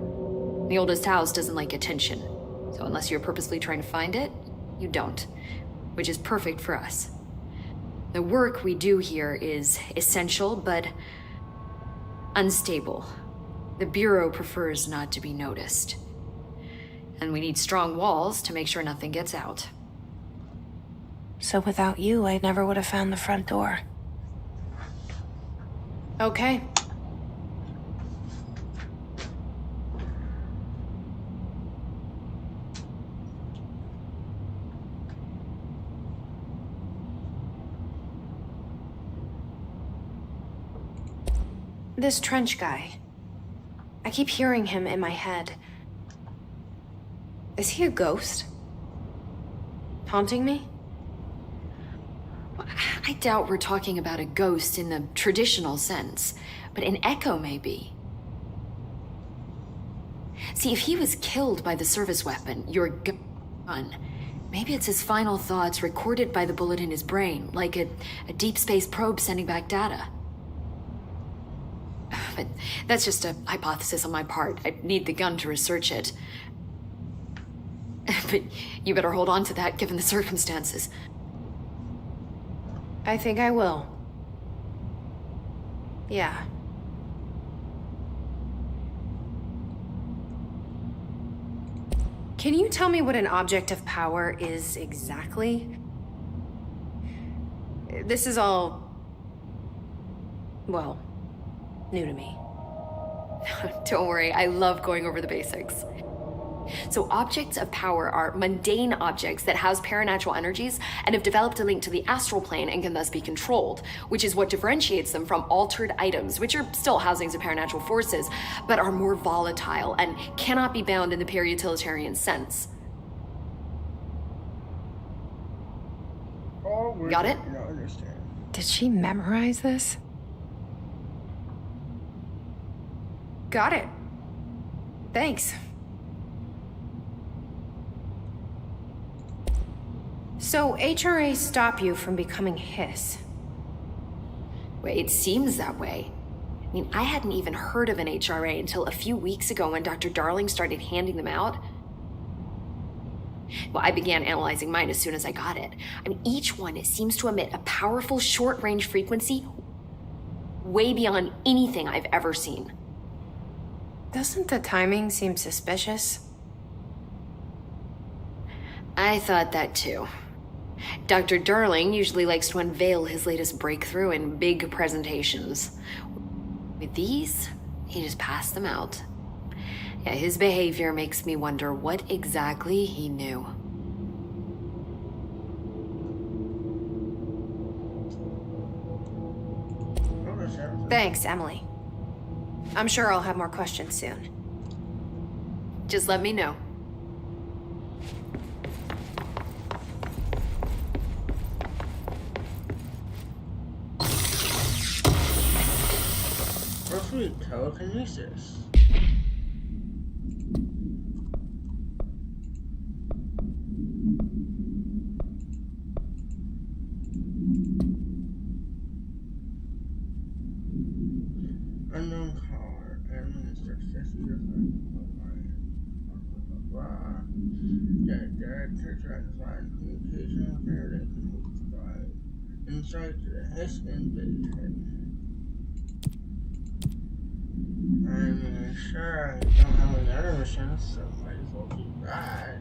The oldest house doesn't like attention. So unless you're purposely trying to find it, you don't. Which is perfect for us. The work we do here is essential, but unstable. The Bureau prefers not to be noticed. And we need strong walls to make sure nothing gets out. So without you, I never would have found the front door. Okay. This Trench guy. I keep hearing him in my head. Is he a ghost? Haunting me? I doubt we're talking about a ghost in the traditional sense, but an echo maybe. See, if he was killed by the service weapon, your gun, maybe it's his final thoughts recorded by the bullet in his brain, like a deep space probe sending back data. But that's just a hypothesis on my part. I need the gun to research it. But you better hold on to that given the circumstances. I think I will. Yeah. Can you tell me what an object of power is exactly? This is all, well, new to me. Don't worry, I love going over the basics. So objects of power are mundane objects that house paranatural energies and have developed a link to the astral plane and can thus be controlled, which is what differentiates them from altered items, which are still housings of paranatural forces, but are more volatile and cannot be bound in the pure utilitarian sense. Got it? No, understand. Did she memorize this? Got it. Thanks. So HRA stop you from becoming Hiss? Well, it seems that way. I mean, I hadn't even heard of an HRA until a few weeks ago when Dr. Darling started handing them out. Well, I began analyzing mine as soon as I got it. I mean, each one seems to emit a powerful short-range frequency way beyond anything I've ever seen. Doesn't the timing seem suspicious? I thought that too. Dr. Darling usually likes to unveil his latest breakthrough in big presentations. With these, he just passed them out. Yeah, his behavior makes me wonder what exactly he knew. Thanks, Emily. I'm sure I'll have more questions soon. Just let me know. Oh sweet, telekinesis. Unknown caller, admin successfully director trying to find communication with her that can provide insight to the Hiss invasion. I mean, sure, I don't have any other missions, so might as well keep that.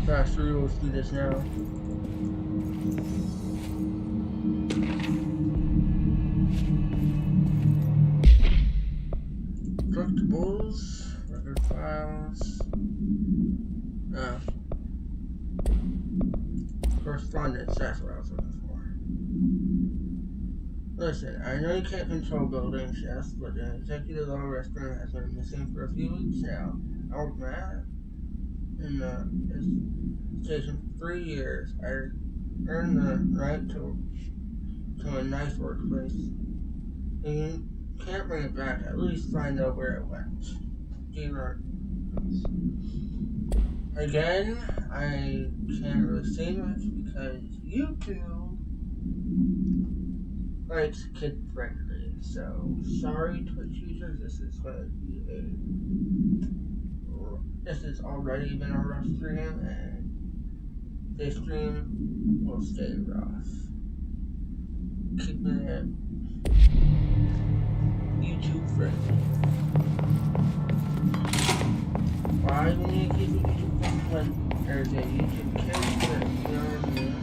fast we will do this now. Collectibles, record files, correspondence, that's what I was looking for. Listen, I know you can't control buildings, yes, but the executive level restaurant has been missing for a few weeks now. I was mad in the station for 3 years. I earned the right to a nice workplace. And you can't bring it back, at least find out where it went. G-Rock. Again, I can't really say much because YouTube likes kid friendly. So sorry Twitch users, this is already been a rough stream, and this stream will stay rough. Keeping it YouTube friendly. Why do we need to keep it YouTube friendly when there's a YouTube Kids that you know what I mean?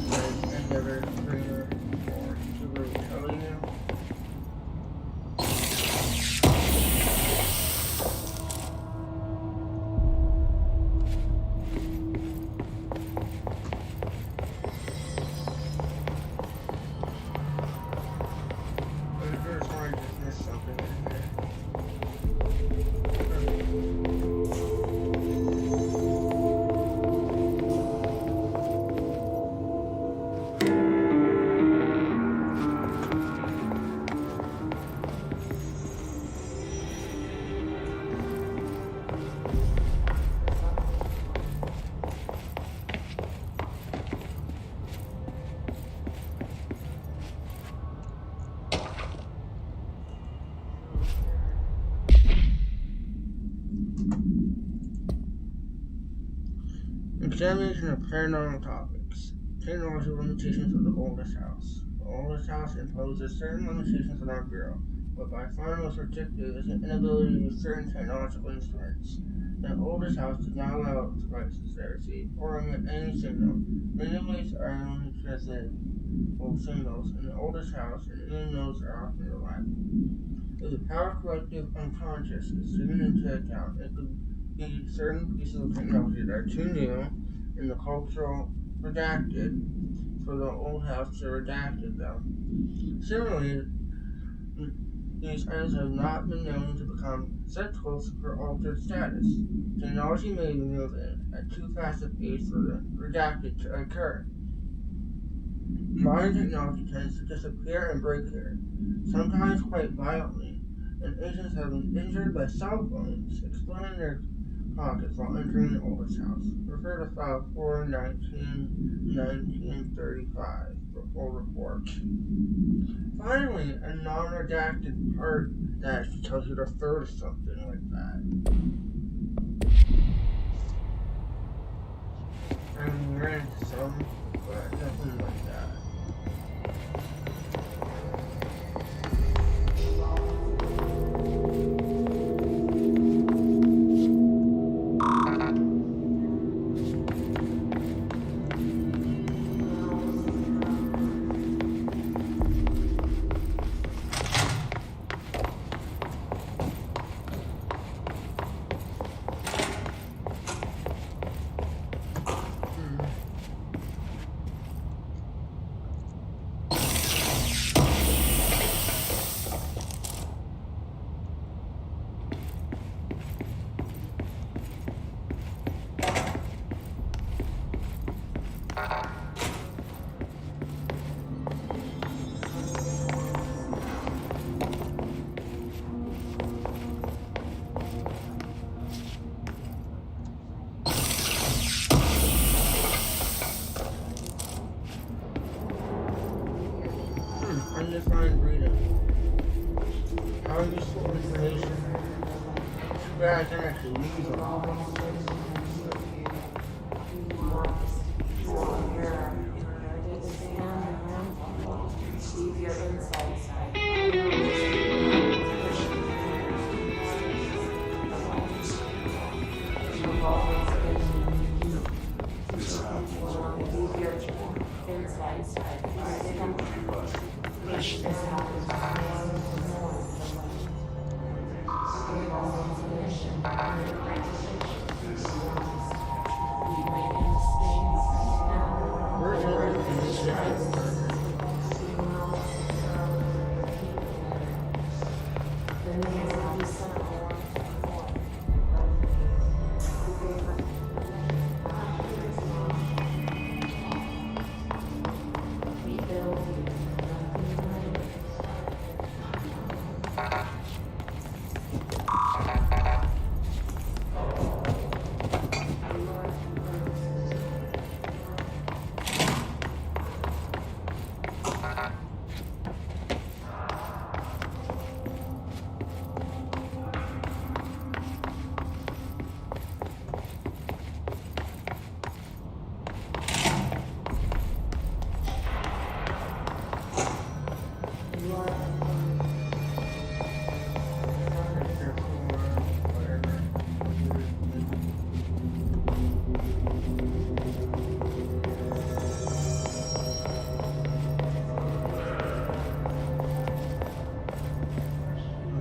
Like any other streamer or YouTuber will tell you. Examination of paranormal topics. Technology limitations of the oldest house. The oldest house imposes certain limitations on our bureau. What I find most ridiculous is the inability to use certain technological instruments. The oldest house does not allow devices to receive or emit any signal. Many ways are only transmitted signals in the oldest house, and even those are often reliable. If the power collective unconscious is taken into account, it could be certain pieces of technology that are too new and the cultural redacted for the old house to redacted them. Similarly, these items have not been known to become receptacles for altered status. Technology may be moving at too fast a pace for the redacted to occur. Modern technology tends to disappear and break here, sometimes quite violently, and agents have been injured by cell phones exploding their pockets while entering the oldest house. Refer to file 4/19/1935 for full report. Finally, a non-redacted part that actually tells you the third or something like that. I ran into some, but nothing like that. Undefined breeding. How useful information. Too bad I can actually use it. Leave your insights. You've always been We're in the city.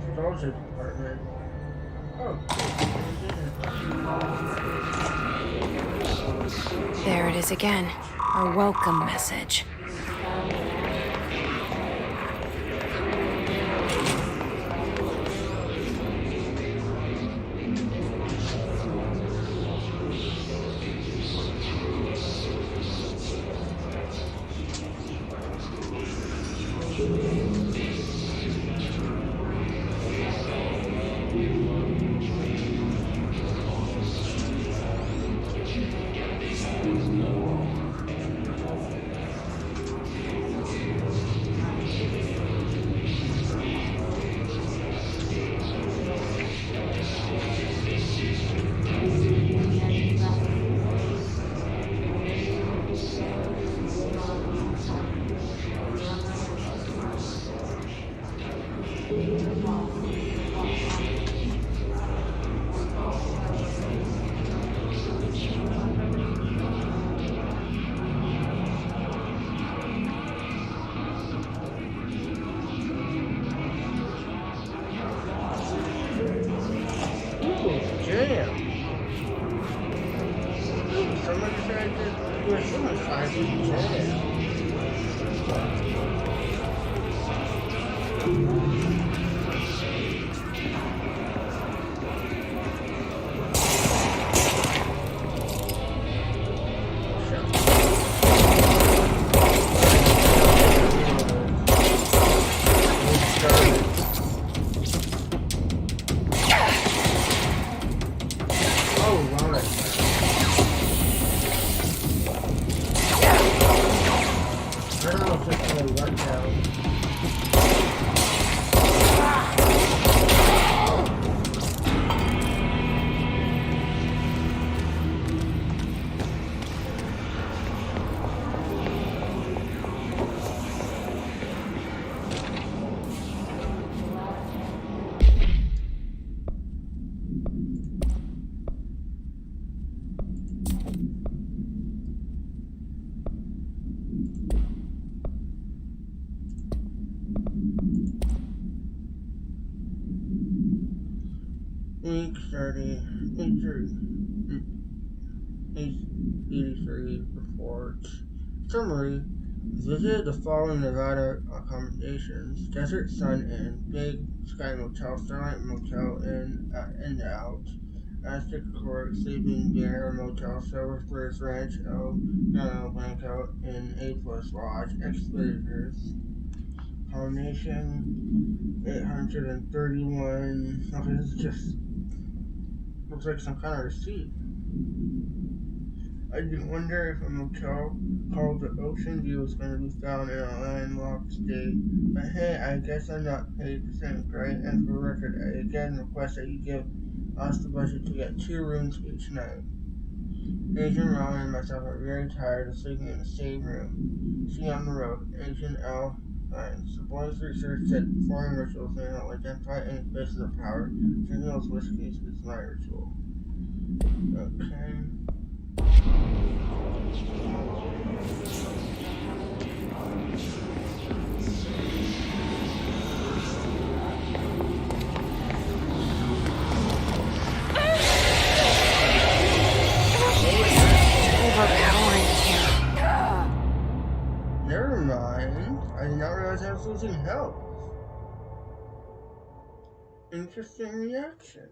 Nostalgia department. Oh. There it is again. Our welcome message. Damn. Somebody said that you were suicide. Damn. Week 83 reports. Summary. Visited the following Nevada accommodations: Desert Sun Inn, Big Sky Motel, Starlight Motel Inn and Out, Aztec Court, Sleeping Bear Motel, Silver Spurs Ranch, El Gano Blanco Inn, A Plus Lodge, Expeditors. Combination 831. Okay, this is just looks like some kind of receipt. I do wonder if a motel called the Ocean View is going to be found in a landlocked state. But hey, I guess I'm not paid to think, right? And for the record, I again request that you give us the budget to get 2 rooms each night. Agent Ron and myself are very tired of sleeping in the same room. See on the road, Agent L. The boys' research said performing rituals may not identify any places of power. Drinking those whiskeys is my ritual. Okay. I did not realize I was losing health. Interesting reaction.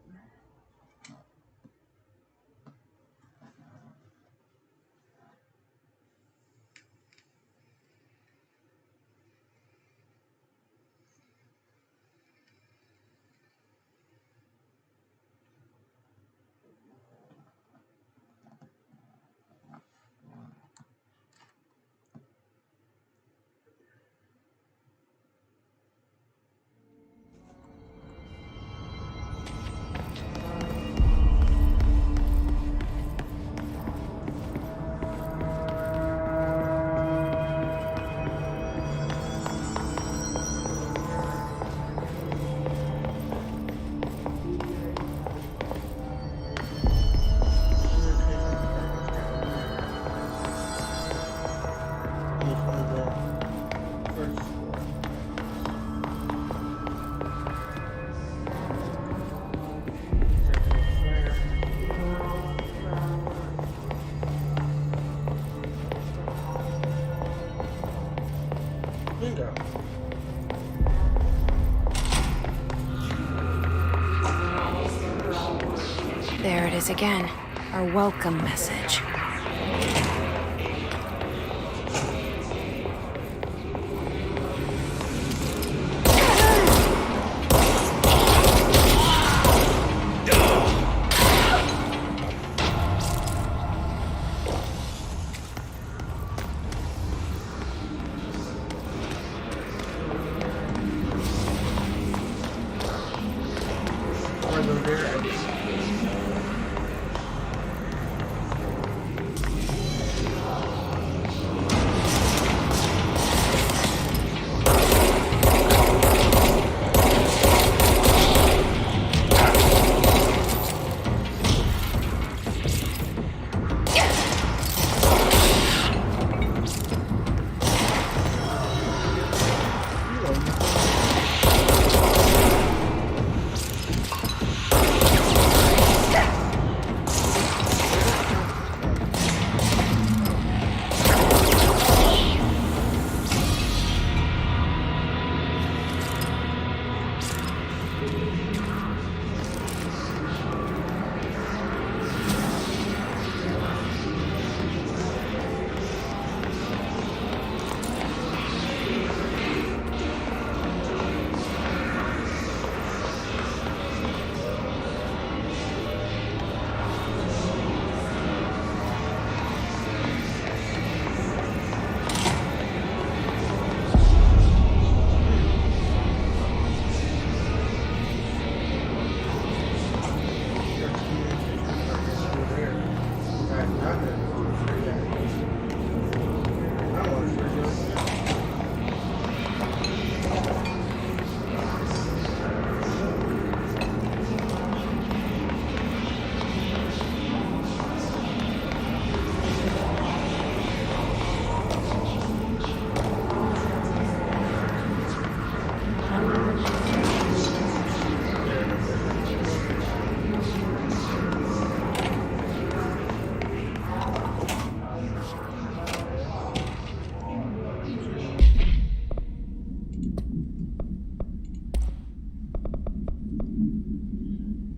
Bingo. There it is again. Our welcome message.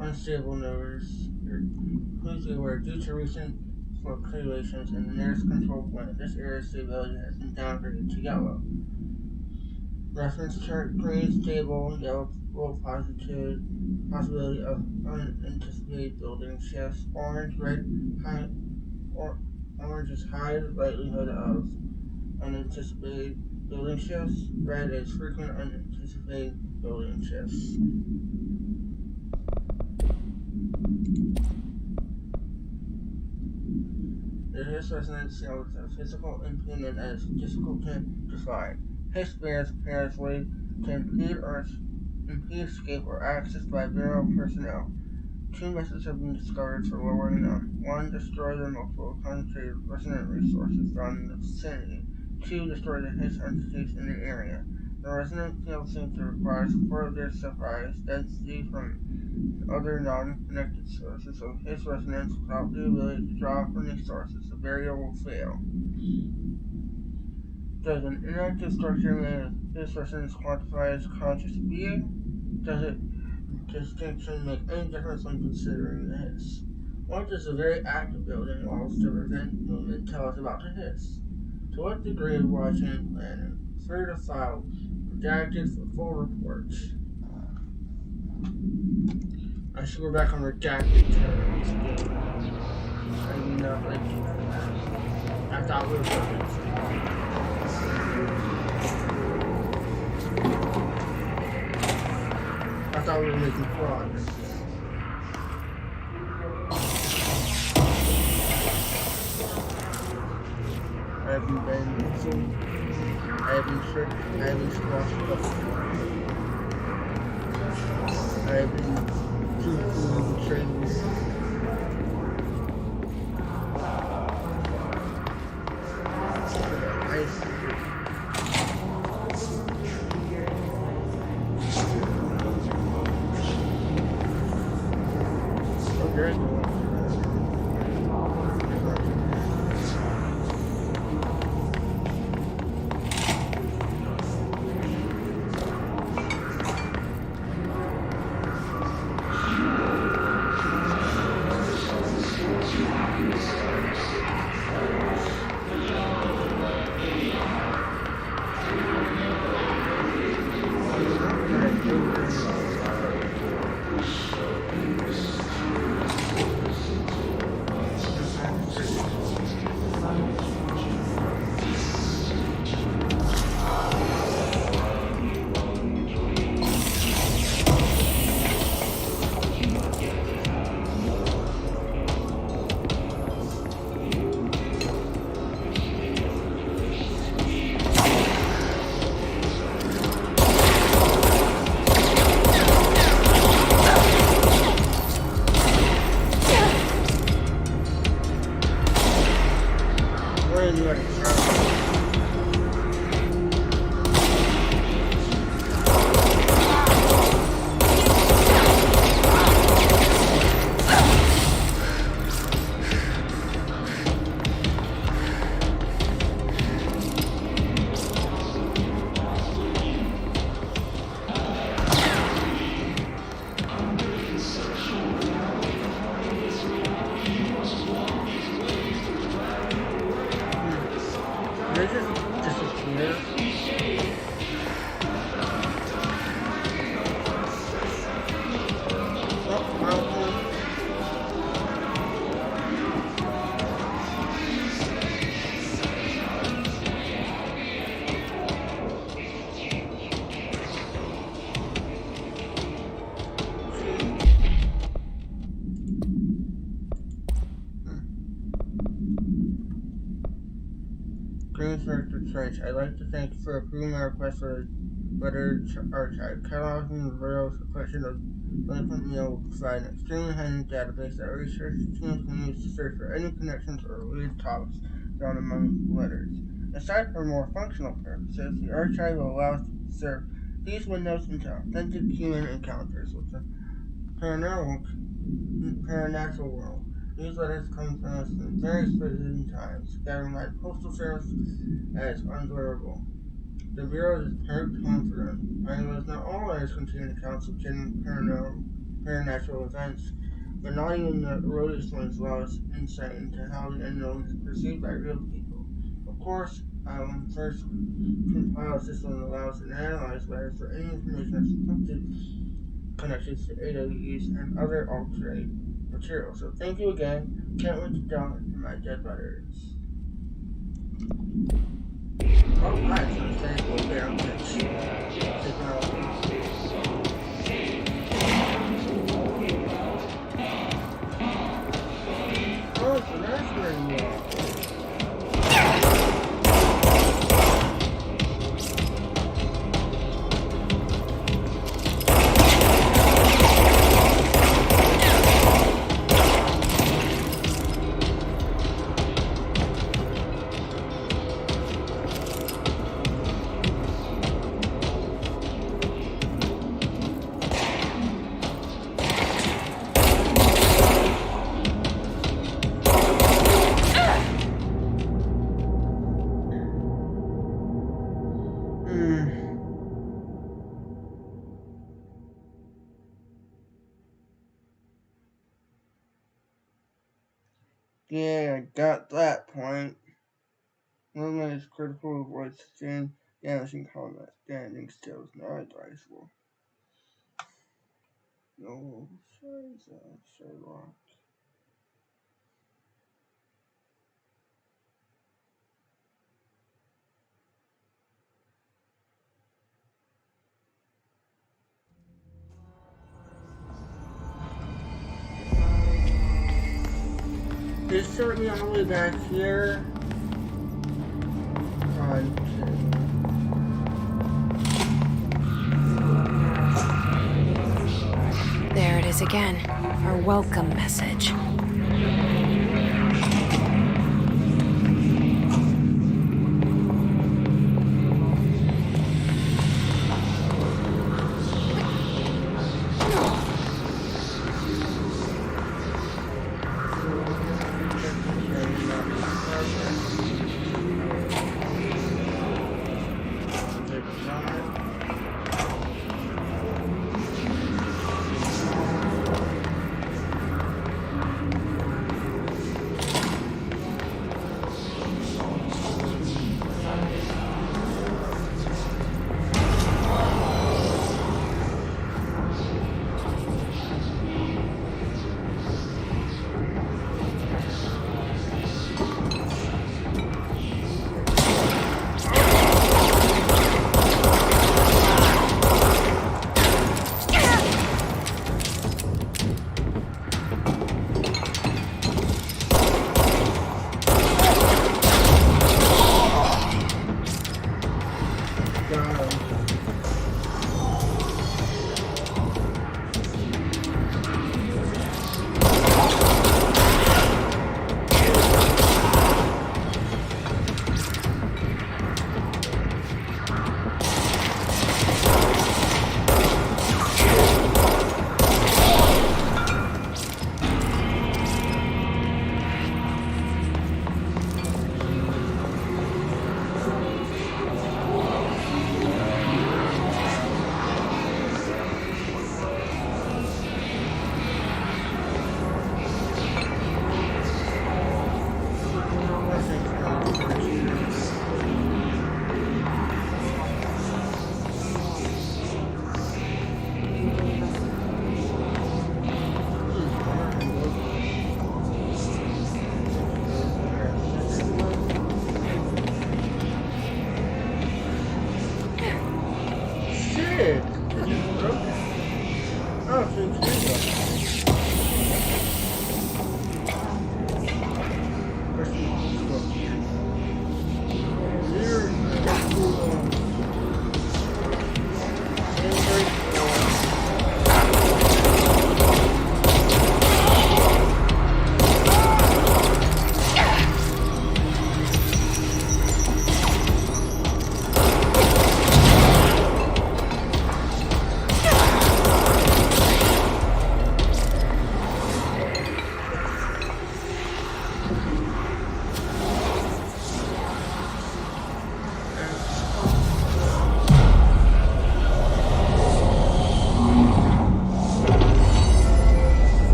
Unstable nerves. Please be aware, due to recent fluctuations in the nearest control point, this area's stability has been downgraded to yellow. Reference chart: green stable, yellow possibility of unanticipated building shifts, orange is high likelihood of unanticipated building shifts, red is frequent unanticipated building shifts. This resonance shows a physical impairment as difficult to define. His apparently can impede escape or access by Bureau personnel. 2 methods have been discovered for lowering them. 1. Destroy the multiple concentrated resonant resources found in the vicinity. 2. Destroy the His entities in the area. The resonant field seems to require further surprise density from other non-connected sources of His resonance without the ability to draw from these sources. The barrier will fail. Does an inactive structure make this person quantified as conscious being? Does it distinction make any difference when considering the hiss? What does a very active building, while still prevent movement, tell us about the hiss? To what degree of watching and planning? Third of file, redacted for full reports. I should go back on redacted terms again. I do not like to do that. I thought we were perfect. I thought we were making progress. I haven't been so. I haven't tricked. I haven't squashed stuff. I haven't too cool trained. Strange. I'd like to thank you for approving my request for a letter archive. Cataloging the Burrow's collection of delinquent mail will provide an extremely handy database that research teams can use to search for any connections or related topics found among letters. Aside from more functional purposes, the archive will allow us to serve these windows into authentic human encounters with the paranatural world. These letters come from us in various places and times, gathered by the Postal Service as undeliverable. The Bureau is perfect home for them. I realize not all letters contain accounts of genuine paranatural events, but not even the earliest ones allow us insight into how the unknown is perceived by real people. Of course, first compile a system that allows us to analyze letters for any information that's connected to AWEs and other alternate material. So thank you again. Can't wait to delve into my dead letters. Oh, nice. I'm staying over there. I'm going to taking off. Oh, so that's where you are. Yeah, I got that point. Movement is critical to avoid sustained damage in combat. Standing still is not advisable. No size Sherlock. They start me on the way back here. There it is again. Our welcome message.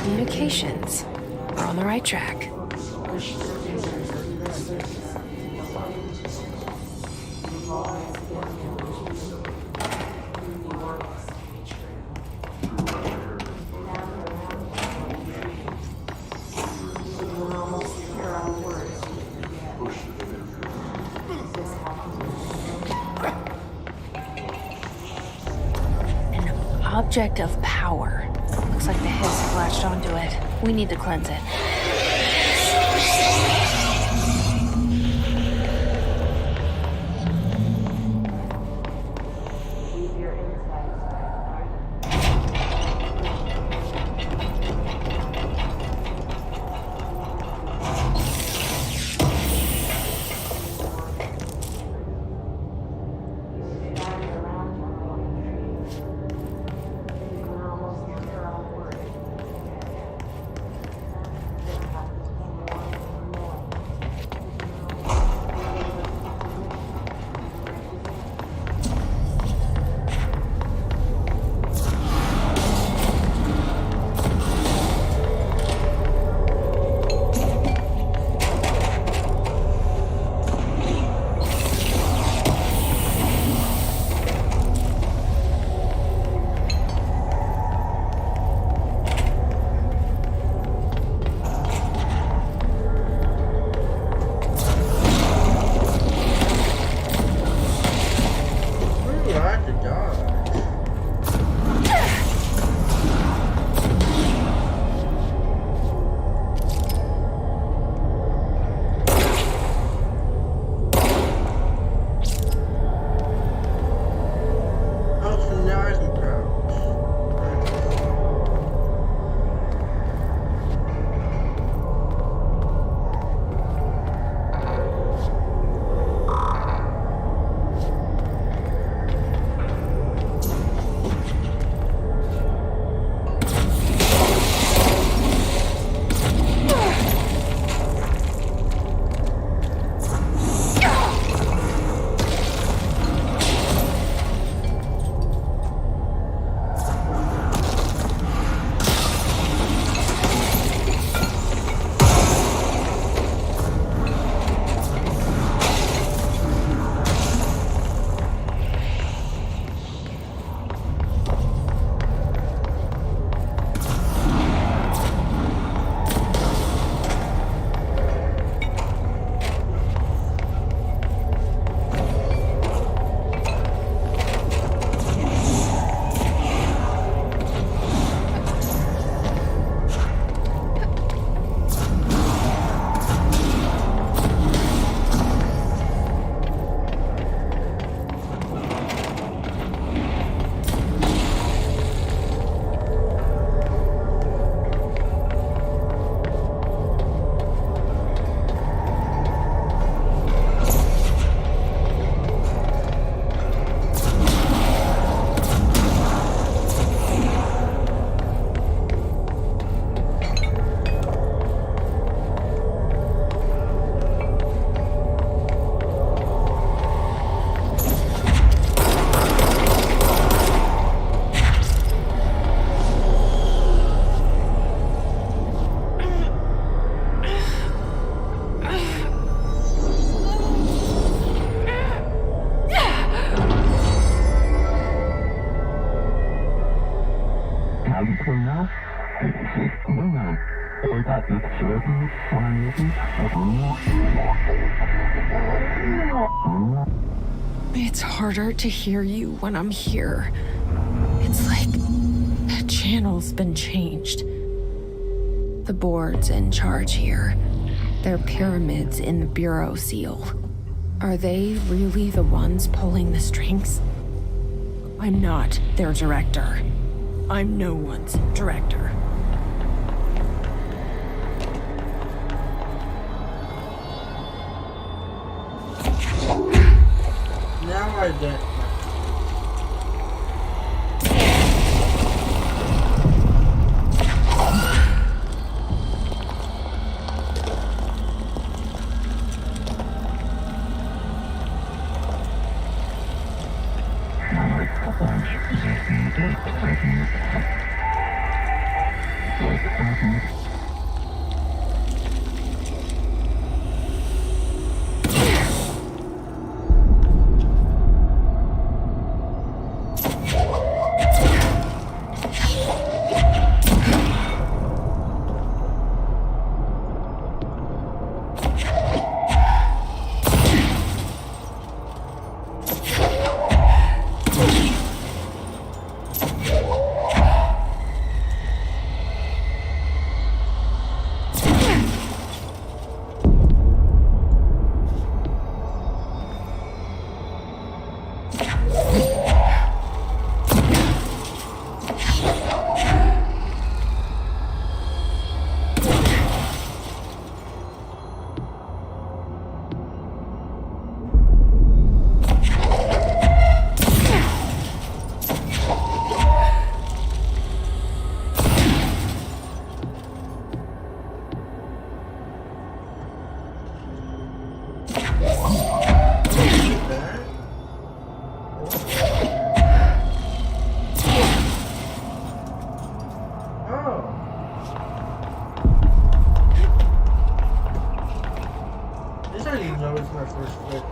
Communications. We're on the right track. An object of power. Looks like the Hiss have latched onto it. We need to cleanse it. It's harder to hear you when I'm here. It's like the channel's been changed. The board's in charge here. They're pyramids in the Bureau seal. Are they really the ones pulling the strings? I'm not their director. I'm no one's director. Now I get.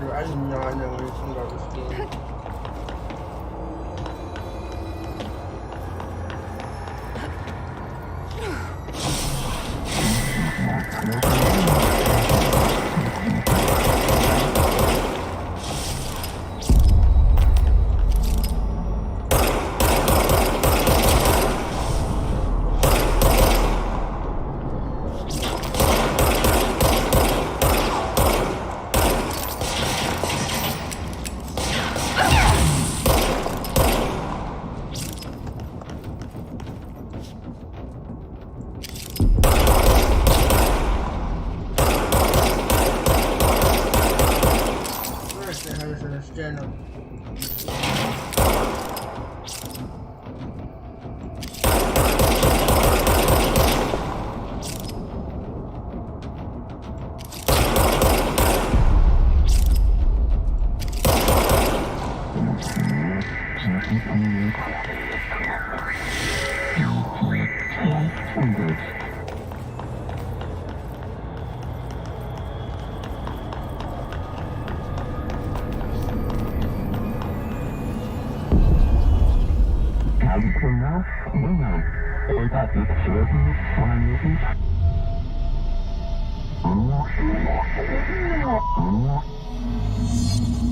I do not know anything about this game.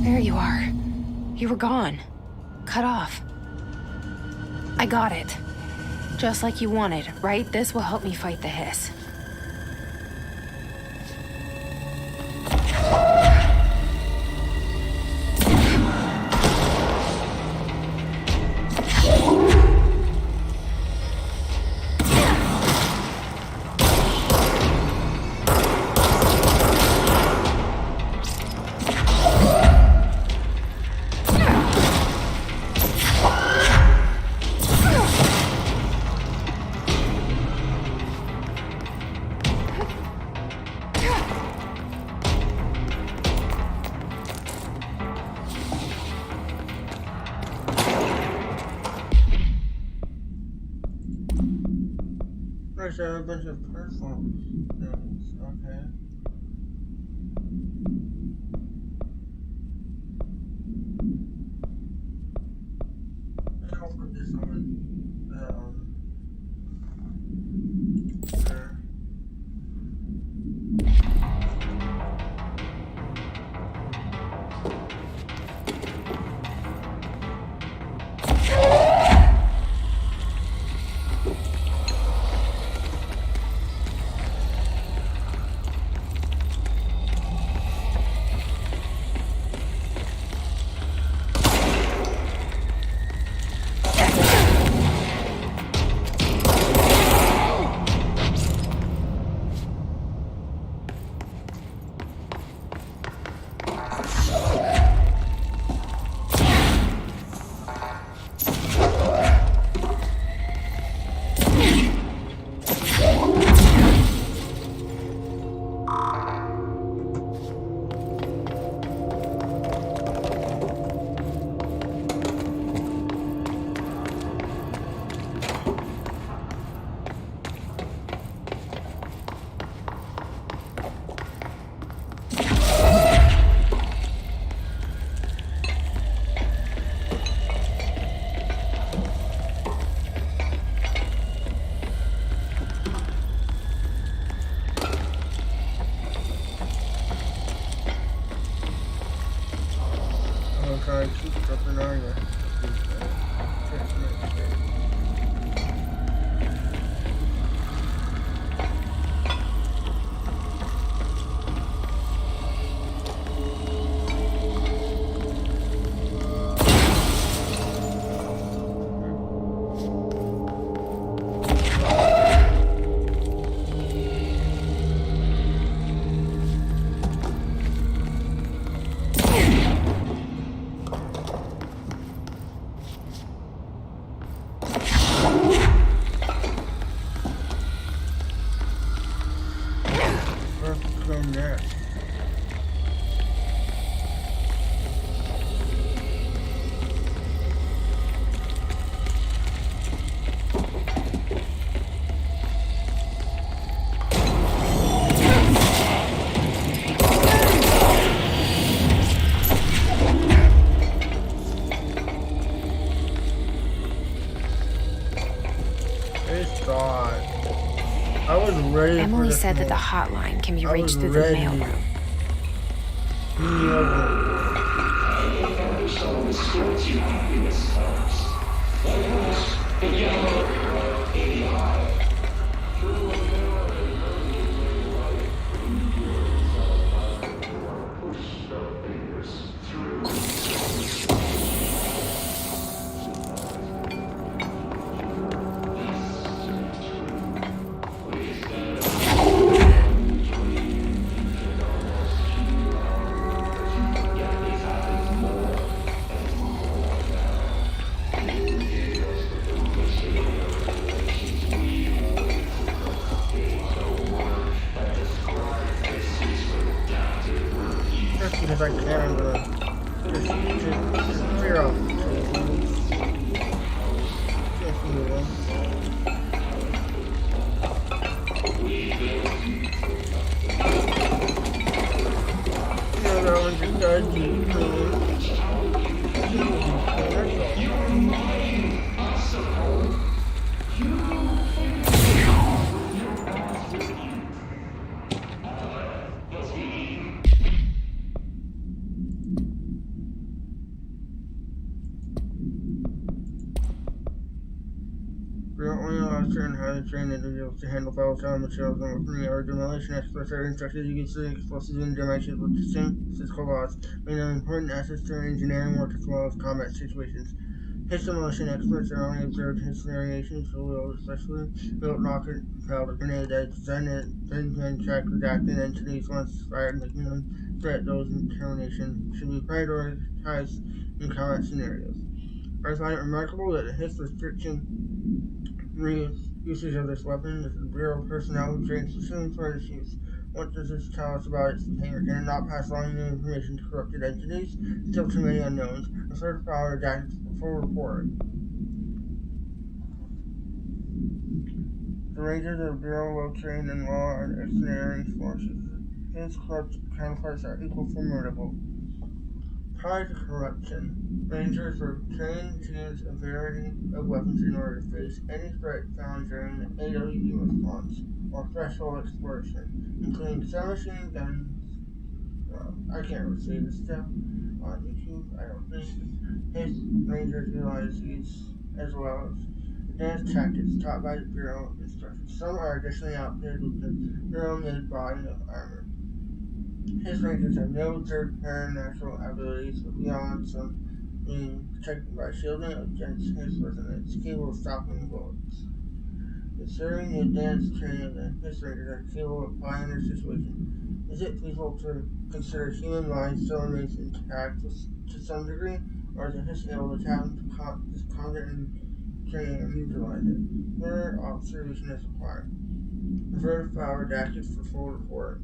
There you are. You were gone. Cut off. I got it. Just like you wanted, right? This will help me fight the hiss. There's a bunch of platforms. Okay. I'll put this on. I keep jumping on you. Emily said that the hotline can be reached through the mailroom. Because I can't, I'm gonna just clear off. That one's a dodgy. Frequently, officer and highly trained individuals to handle volatile materials and weaponry or demolition experts are instructed to use the explosives and detonations with distinct physical laws, making them important assets during engineering work as well as combat situations. His demolition experts are only observed his variations for wheel, especially built rocket propelled grenade that designed it, then track redacted entities once fired, making them threat those in termination should be prioritized in combat scenarios. I find it remarkable that his restriction usage of this weapon is the Bureau personnel who trains specifically for its use. What does this tell us about its behavior? Can it not pass along new information to corrupted entities? Still too many unknowns. A third power adapted full report. The Rangers of the Bureau well trained and well experienced forces. His counterparts are equal formidable. Prior to corruption, Rangers were trained to use a variety of weapons in order to face any threat found during the AWE response or threshold exploration, including submachine guns. I can't really say this stuff on YouTube, I don't think. His Rangers utilize these as well as advanced tactics taught by the Bureau instructors. Some are additionally outfitted with the Bureau-made body of armor. His Rangers have no observed paranormal abilities, but beyond some being protected by shielding against his resonance, capable of stopping bullets. Considering the advanced training of the His Rangers are capable of applying their situation, is it feasible to consider human mind still remains intact to some degree, or is it His able to tap into this content and training and utilize it? Further observation is required. The first file redacted for full report.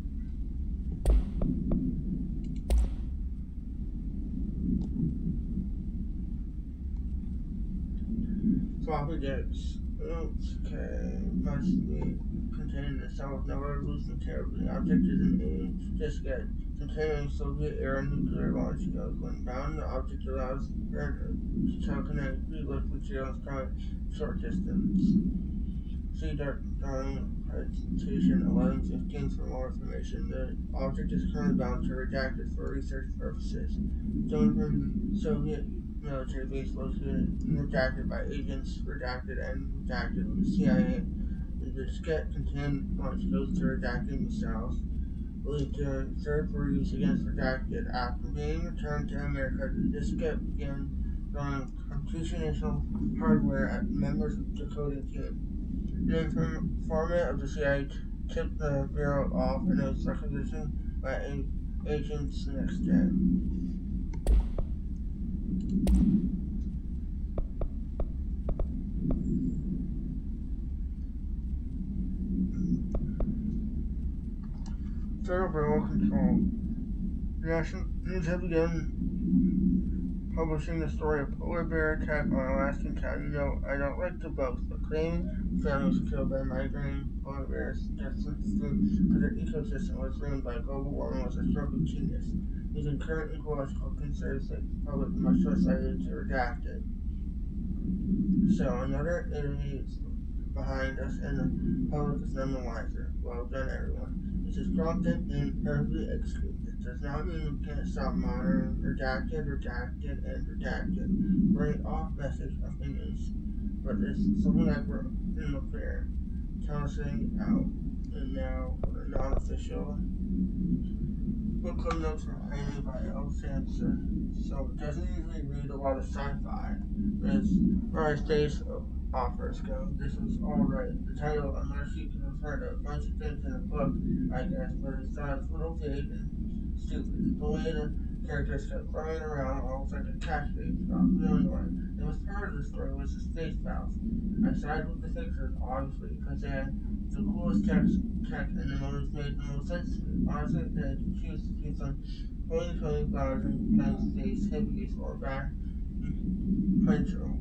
Floppy disks. Okay, must be contained in a cell with no resolution terribly. The object is an age diskette containing Soviet era nuclear launch codes. When bound, the object allows burner to telekinetically lift materials from a short distance. See dark drawing Citation 1115 for more information. The object is currently bound to redacted for research purposes. Stolen from Soviet military base located and redacted by agents, redacted and redacted with the CIA. The diskette contained launch codes to redacting missiles, believed to serve for use against redacted. After being returned to America, the diskette began throwing computational hardware at members of the coding team. An informant of the CIA tipped the Bureau off and it was requisitioned by agents the next day. Federal Bureau Control. The National News have begun publishing the story of polar bear attack on Alaskan town. You know, I don't like the bugs, but claiming families killed by migrating polar bears just since the ecosystem was ruined by global warming was a stroke of genius. Using current ecological concerns, the public much less likely to redact it. So another enemy is behind us, and the public is none the wiser. Well done, everyone. This is prompted and perfectly executed. It does not mean we can't stop monitoring redacted, and redacted. Bring off message opinions, but it's something like we're in the clear. Canceling out, and now for the non-official book club notes from Heidi by L. Sampson. So it doesn't usually read a lot of sci-fi, but as far as taste offers go, this was alright. The title, unless you can refer to a bunch of things in the book, I guess, but it sounds a little vague and stupid. The way the characters kept flying around almost like a catch bait from Illinois. It was part of the story was the space valves. I sided with the fixers, obviously, because they had the coolest tech and the motives made the most sense to me. Honestly, if they had to choose between some holy flowers and United States hippies or back Puncho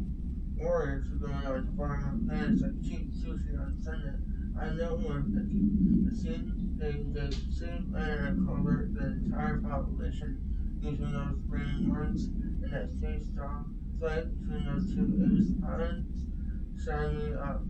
warriors who go out to farm on planets like cheap sushi on Sunday, I know one picky. The same thing they same planet and cover the entire population using those brain worms and that space dog fight between those two. It was sign me up.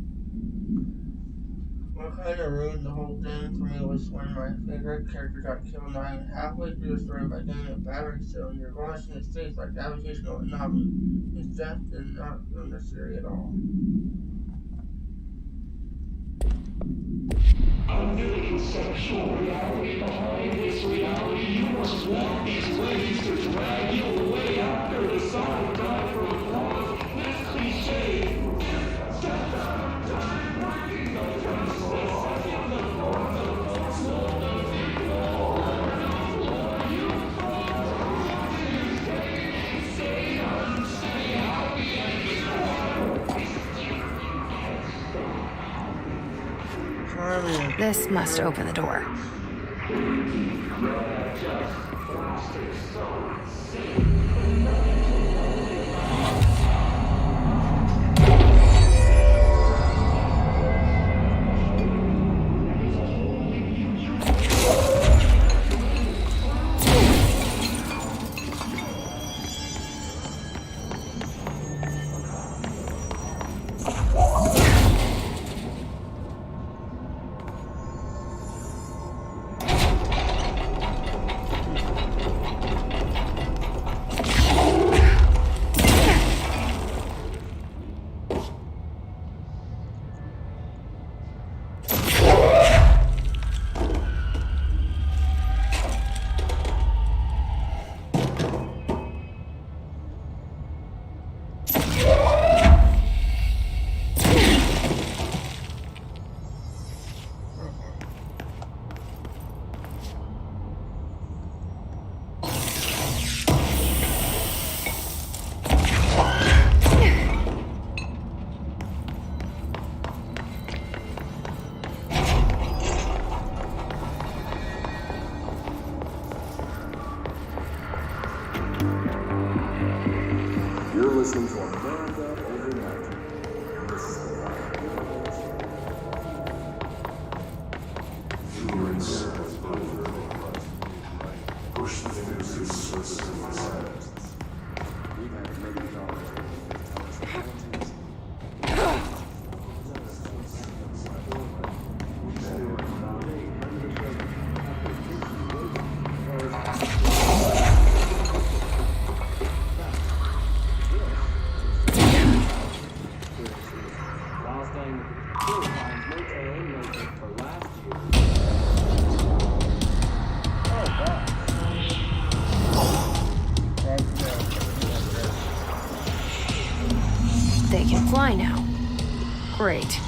What kind of ruined the whole thing for me was when my favorite character got killed, and I halfway through the story by getting a battery cylinder launching his face like gravitational anomaly. His death did not feel necessary at all. Under the conceptual reality behind this reality, you must walk these ways to drag you away after the sun died for applause. This cliche. Step out of time, breaking the This must open the door. You're listening to America Overnight. Endurance over. Push the fingers to source of my silence. We've had many They can fly now. Great.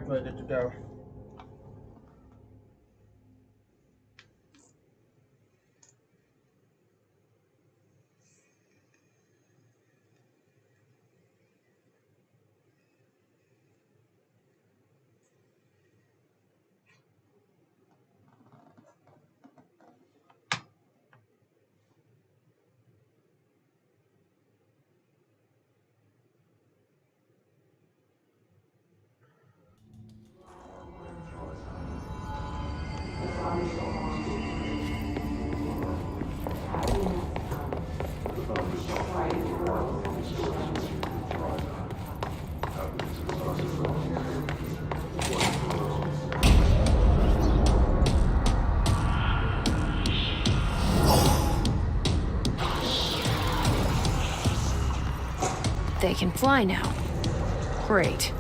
Ready to go. They can fly now. Great.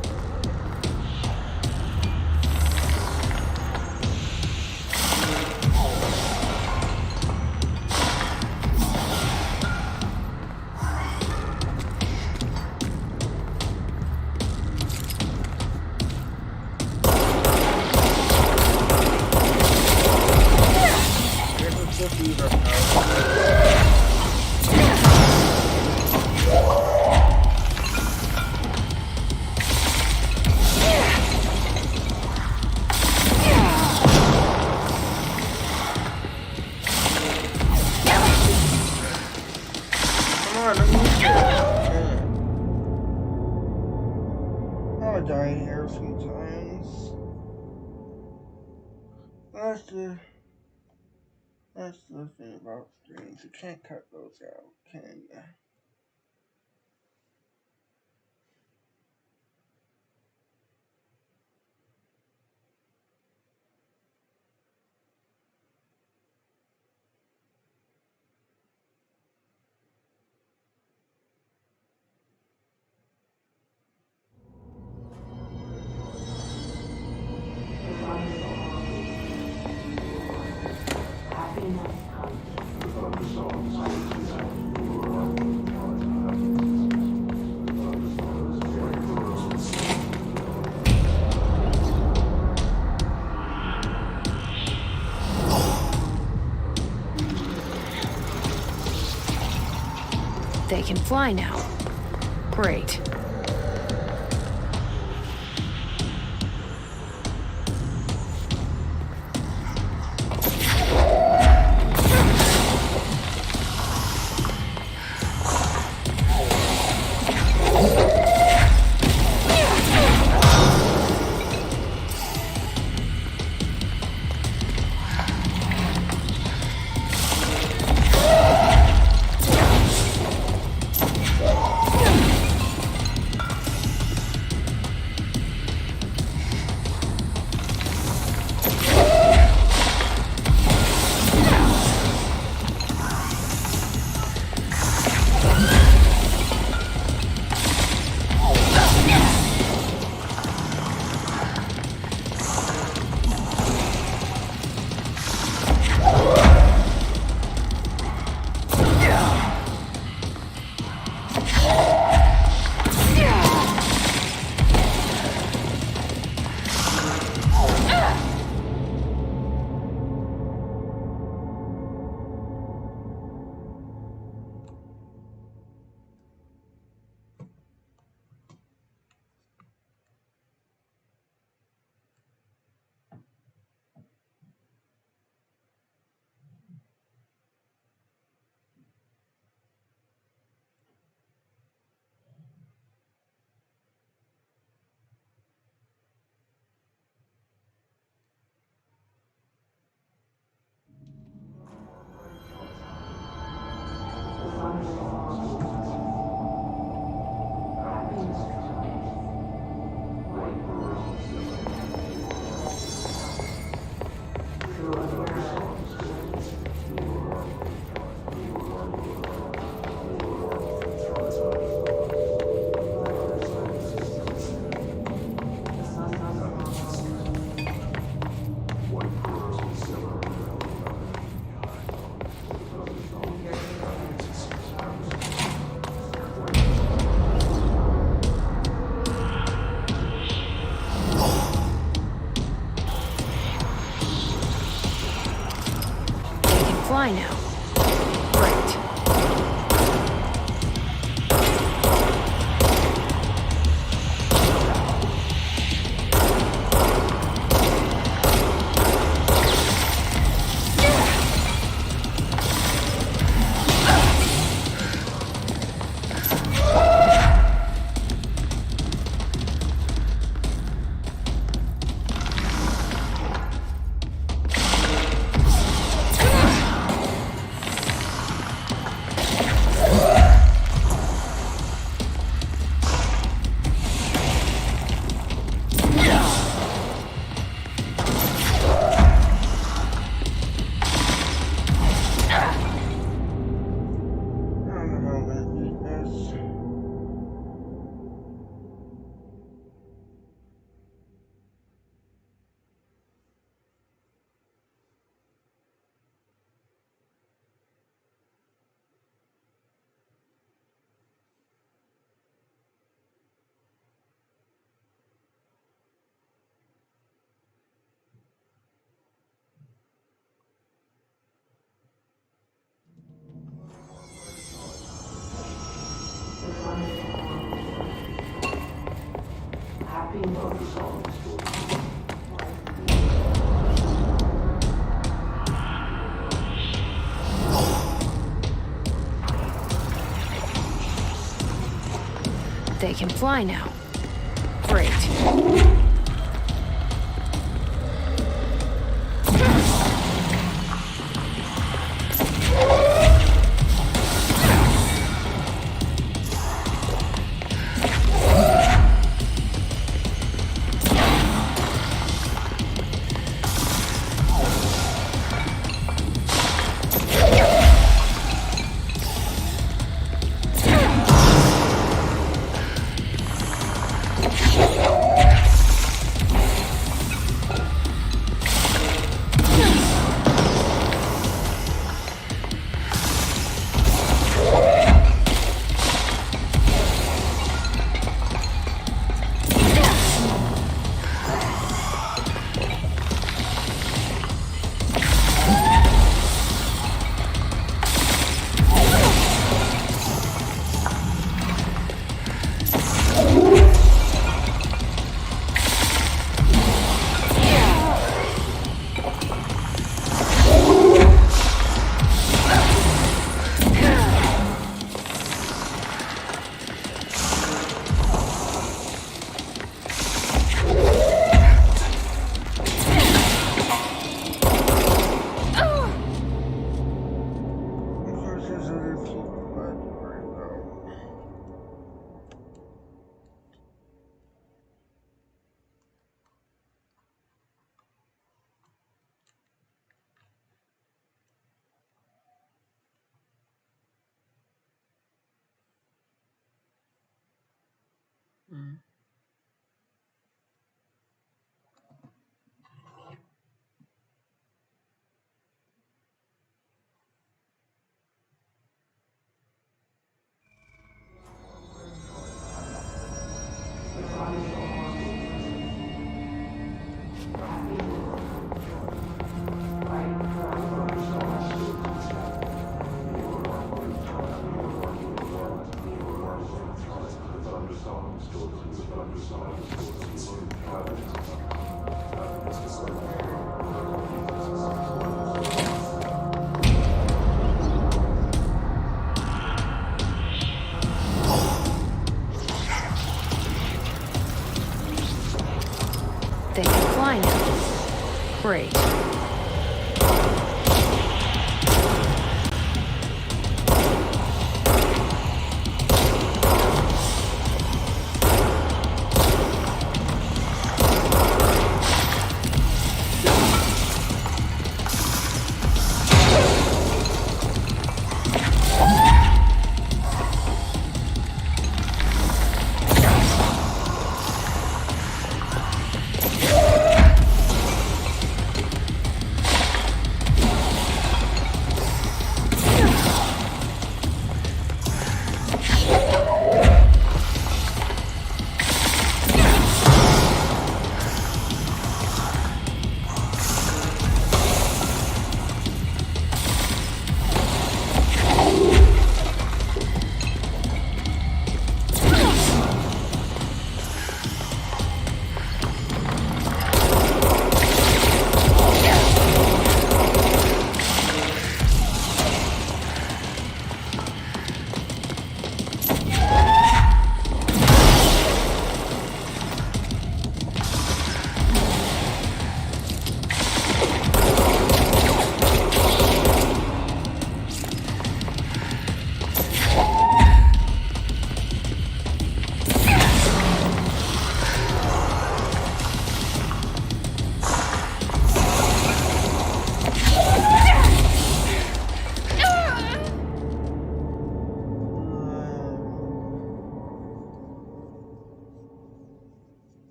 I died here a few times. That's the thing about streams. You can't cut those out, can you? They can fly now. Great. fly now. Great. They can fly now. Great. They can fly now. Great.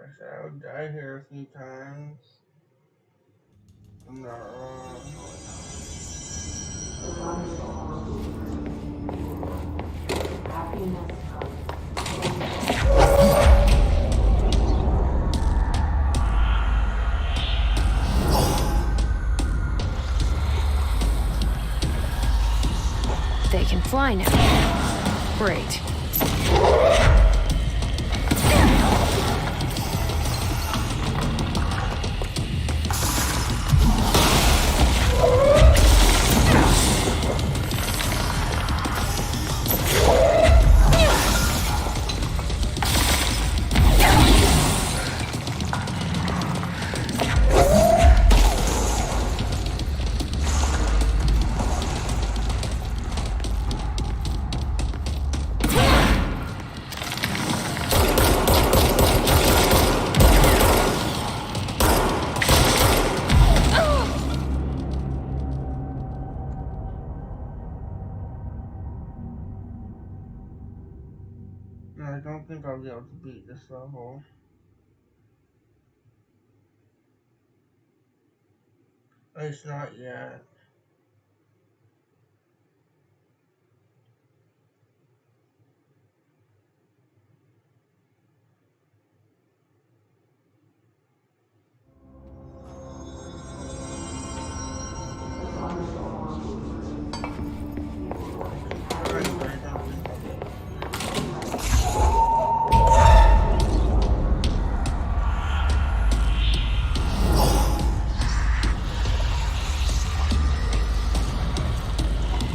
I said I would die here a few times. I'm not wrong. Happiness They can fly now. Great. No, I don't think I'll be able to beat this level. At least not yet.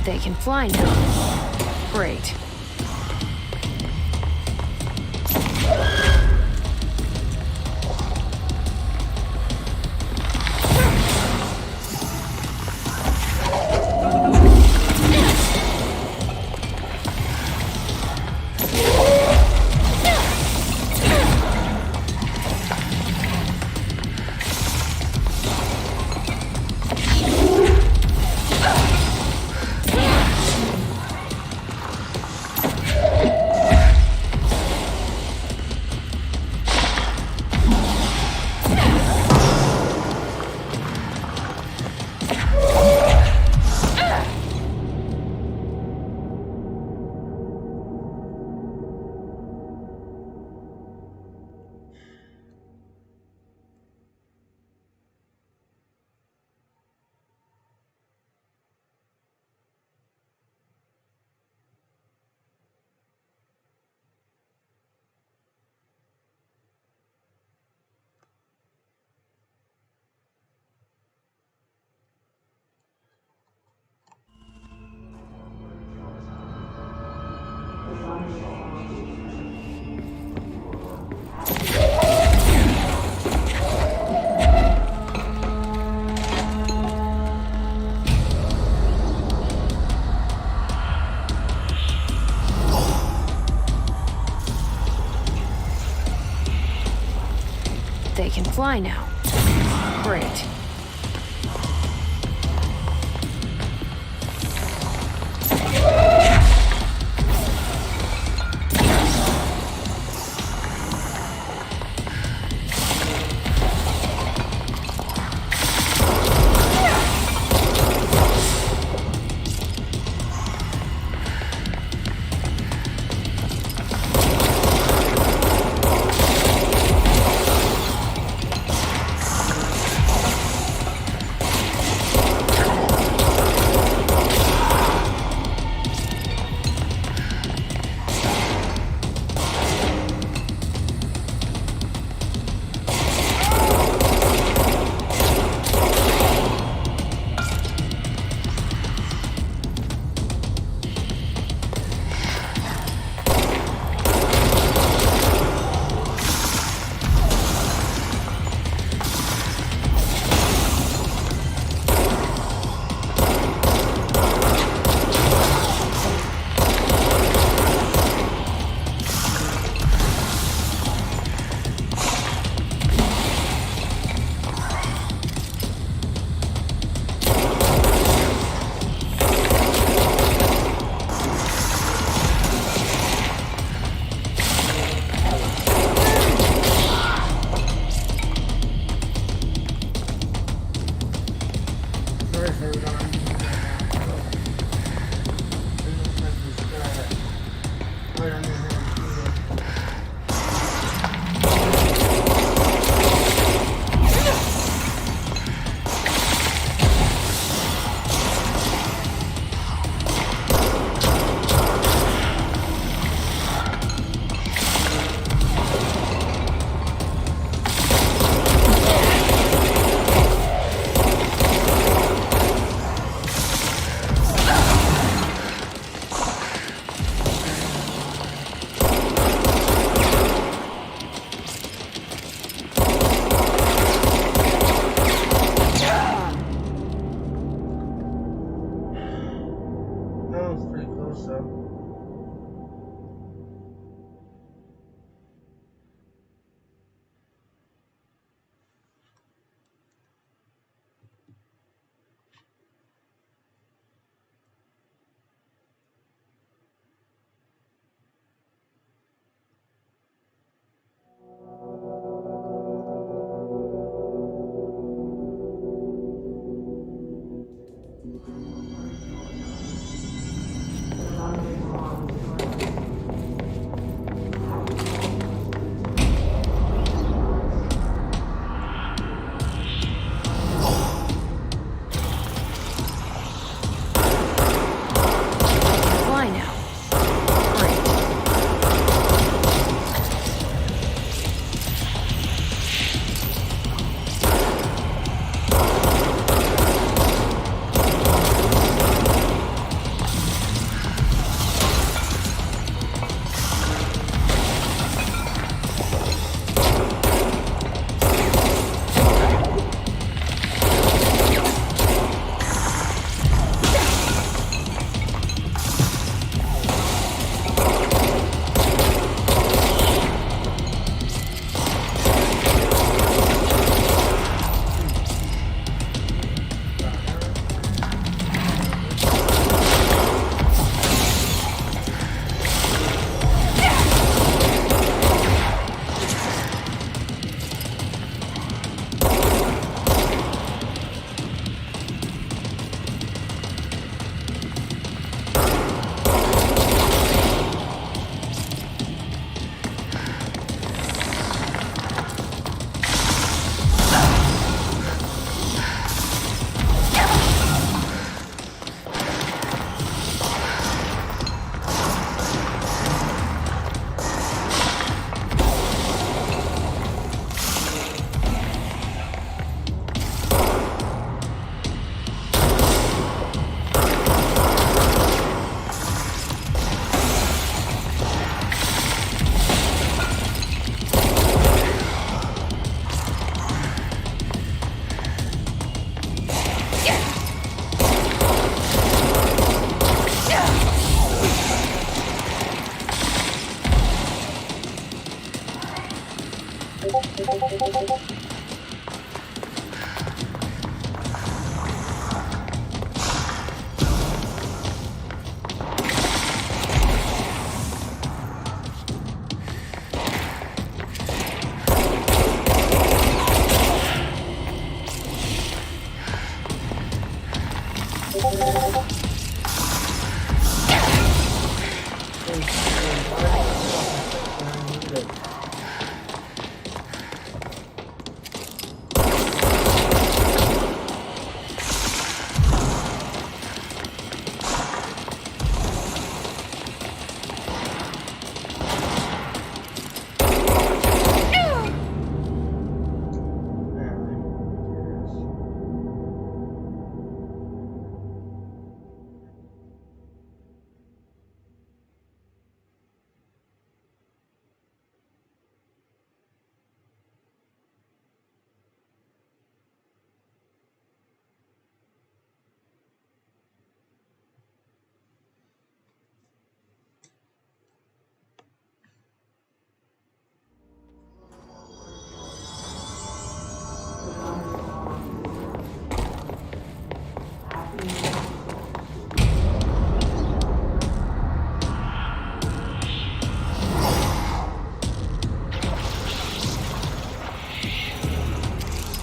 They can fly now. Great. They can fly now. Great.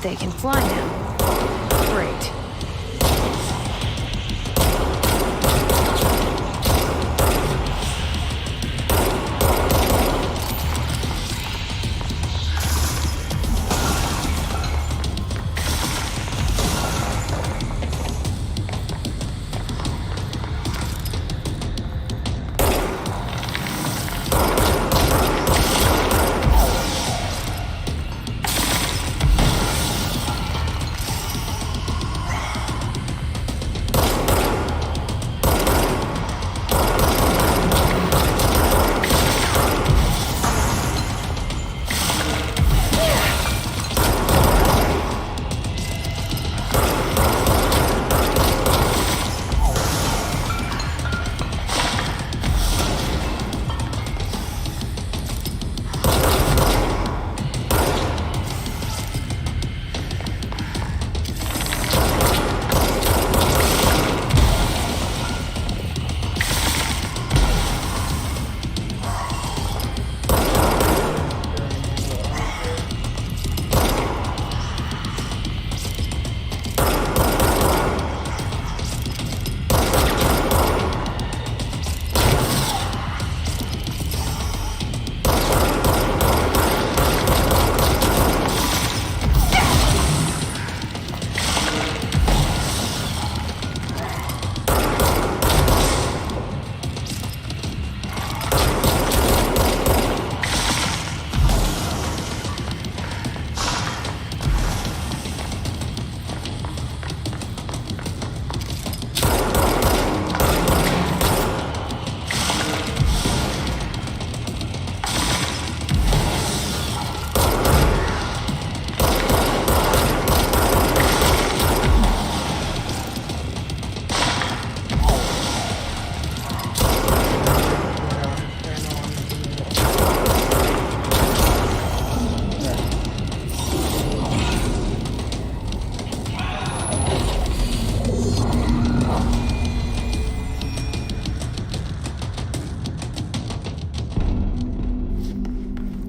They can fly now. Great.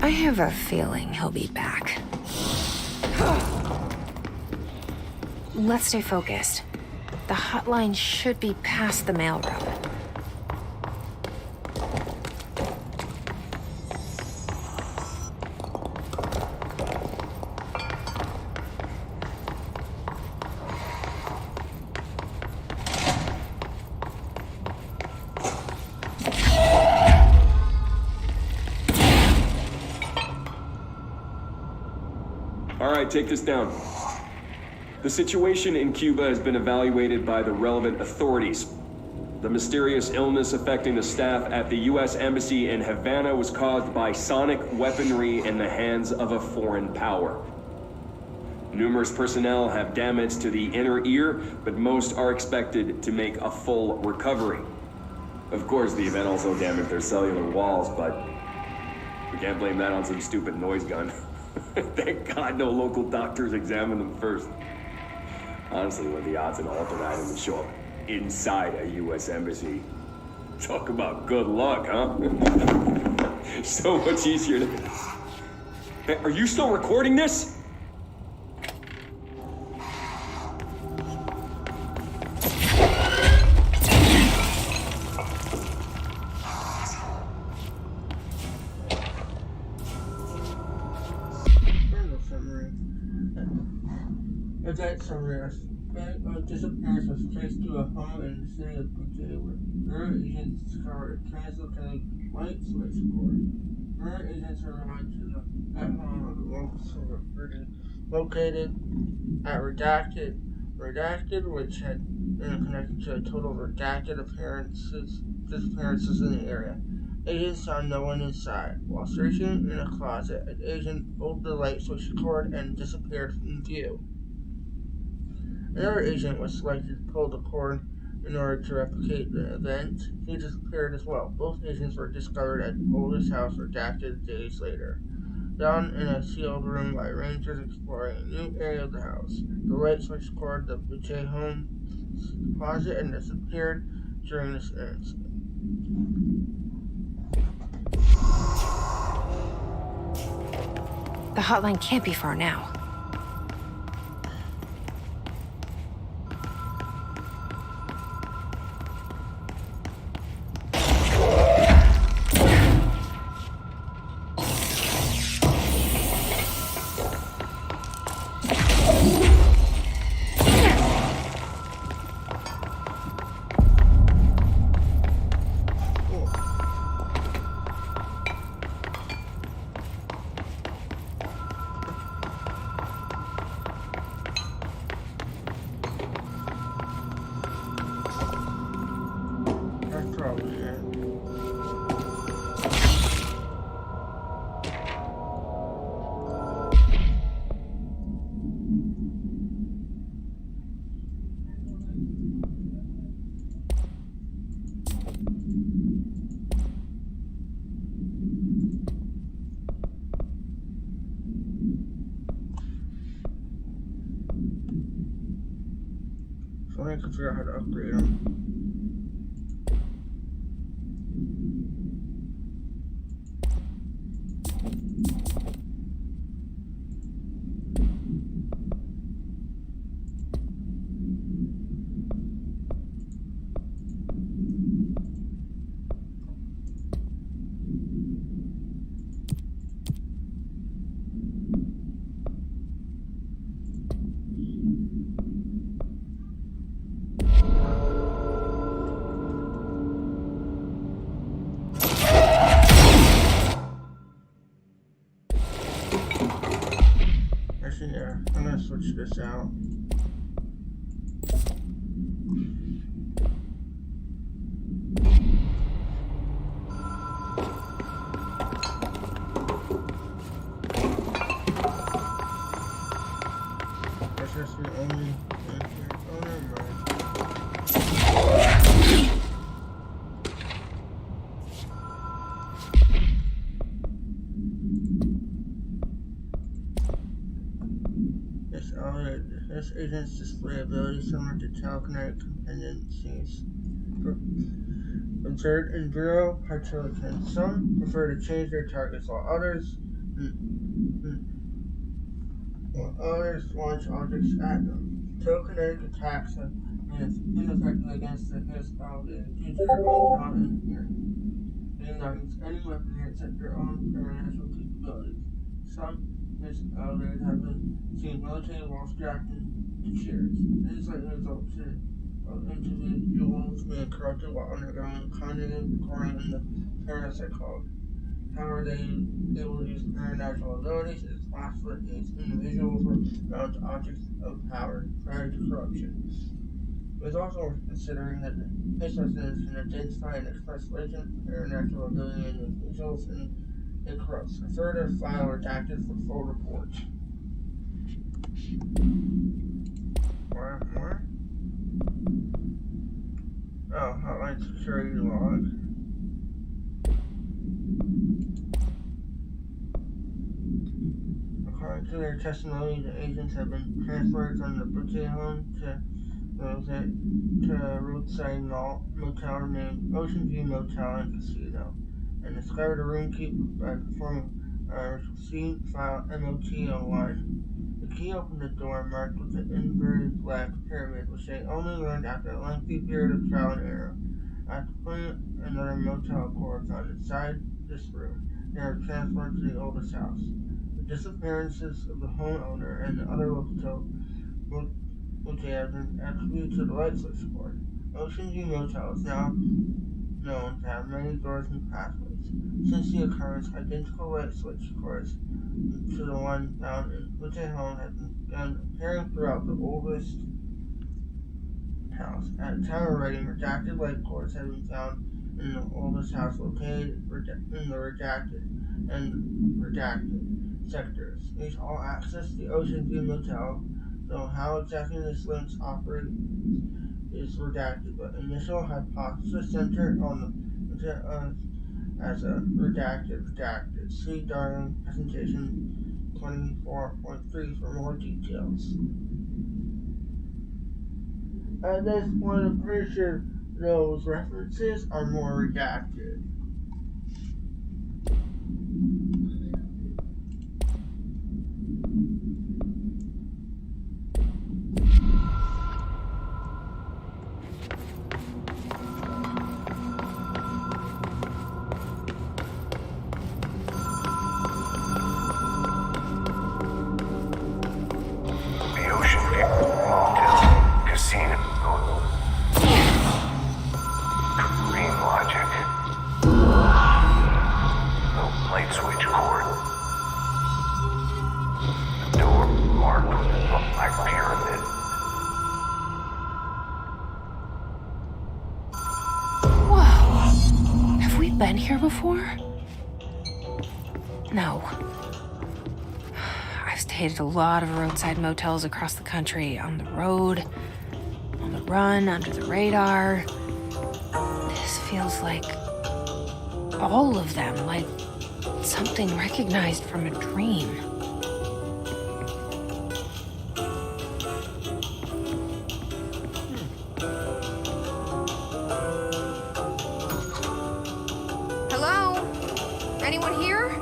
I have a feeling he'll be back. Let's stay focused. The hotline should be past the mailroom. All right, take this down. The situation in Cuba has been evaluated by the relevant authorities. The mysterious illness affecting the staff at the U.S. Embassy in Havana was caused by sonic weaponry in the hands of a foreign power. Numerous personnel have damage to the inner ear, but most are expected to make a full recovery. Of course, the event also damaged their cellular walls, but we can't blame that on some stupid noise gun. Thank God no local doctors examine them first. Honestly, what are the odds an altered item would show up inside a U.S. embassy? Talk about good luck, huh? So much easier to... Hey, are you still recording this? Event summary. A suspect of disappearance was traced to a home in the city of Bujay, where Bureau agents discovered a translocated light switchboard. Bureau agents were relied to the at home of the local celebrity located at Redacted, which had been connected to a total of redacted disappearances in the area. Agents found no one inside. While searching in a closet, an agent pulled the light switch cord and disappeared from view. Another agent was selected to pull the cord in order to replicate the event. He disappeared as well. Both agents were discovered at the oldest house redacted days later. Found in a sealed room by rangers exploring a new area of the house. The light switch cord the Boucher home closet and disappeared during this incident. The hotline can't be far now. So I can figure out how to upgrade them. Actually, yeah, I'm gonna switch this out. That's just the only thing here. Oh, never mind. This agent's display ability similar to telekinetic competencies observed in Bureau Hartilican. Some prefer to change their targets, while others launch objects at them. Telekinetic attacks have been ineffective against the municipality and future in here. Meaning that any weapon except their own supernatural capabilities. Some municipalities have been seen military while strapped into chairs. This likely results in individuals being corrupted while undergoing cognitive decline in the parapsychology. However, they will use supernatural abilities as possible against individuals who are bound to objects of power prior to corruption. It is also worth considering that the Pistons can identify and express latent supernatural ability in individuals and it corrupts. A further file redacted for full report. More? Oh, hotline security log. Okay. According to their testimony, the agents have been transferred from the Butcher home to roadside motel named Ocean View Motel and Casino, and discovered a roomkeeper by performing a receipt file MOT01. The key opened the door marked with an inverted black pyramid, which they only learned after a lengthy period of trial and error. After putting another motel cord found inside this room, they were transferred to the oldest house. The disappearances of the homeowner and the other motel which they have been attributed to the light switch cord. Ocean View Motel is now known to have many doors and pathways. Since the occurrence, identical light switch cords to the one found in Butcher home have begun appearing throughout the oldest house. At the time of writing, redacted light cords have been found in the oldest house located in the redacted and redacted sectors. These all access the Ocean View Motel, though how exactly this links operates is redacted, but initial hypothesis centered on the as a redacted. See Darling presentation 24.3 for more details. At this point, I'm pretty sure those references are more redacted. The Ocean View Motel Casino. Green logic. The light switch cord. The door marked with a black pyramid. Whoa. Have we been here before? No. I've stayed at a lot of roadside motels across the country, on the road, on the run, under the radar. This feels like all of them, like something recognized from a dream. Hello? Anyone here?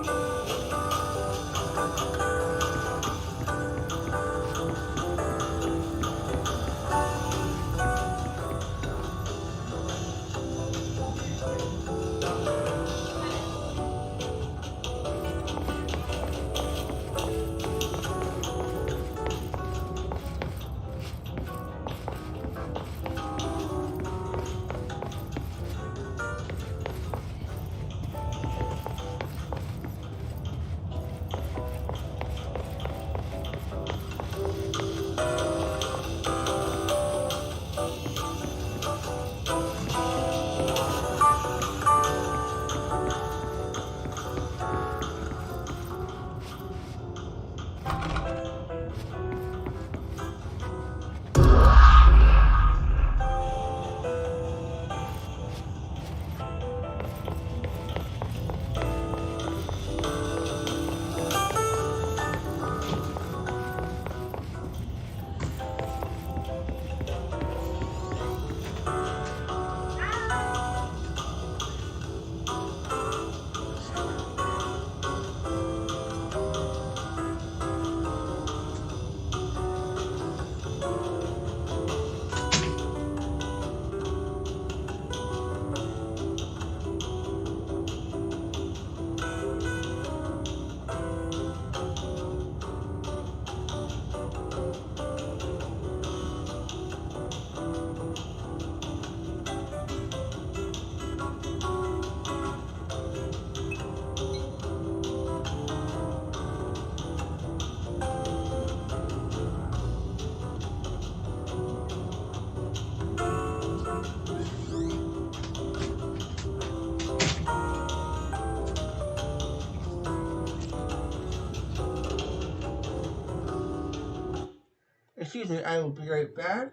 Excuse me, I will be right back.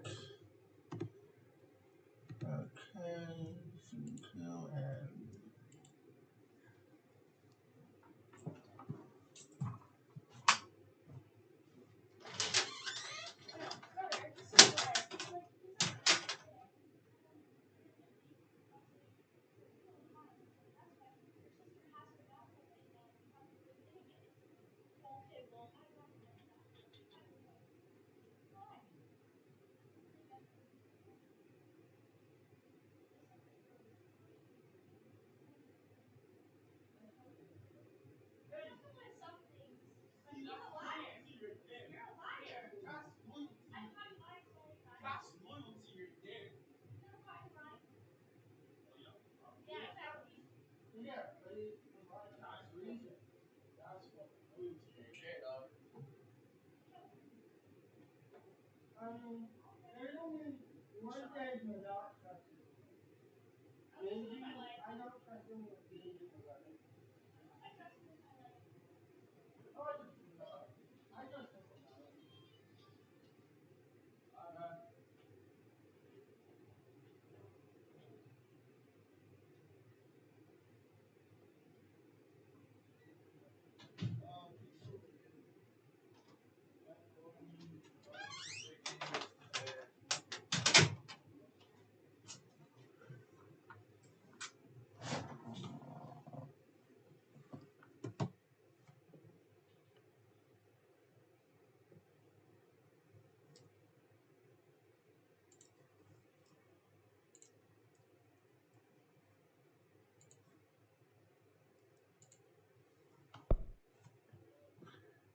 Okay, CQ and There's only one day without trusting. Gaging, I don't trust him with gaging the weapon. Oh, I just think about it.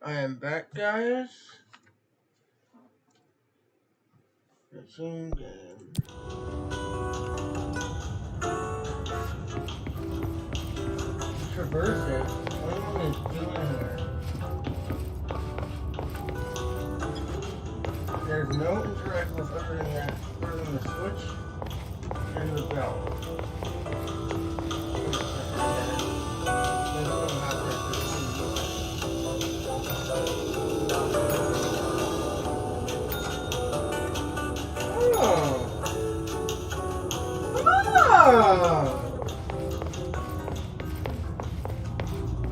I am back, guys. The same game. Traverse it. What am I doing here? There's no interactive other than that, other than the switch and the bell.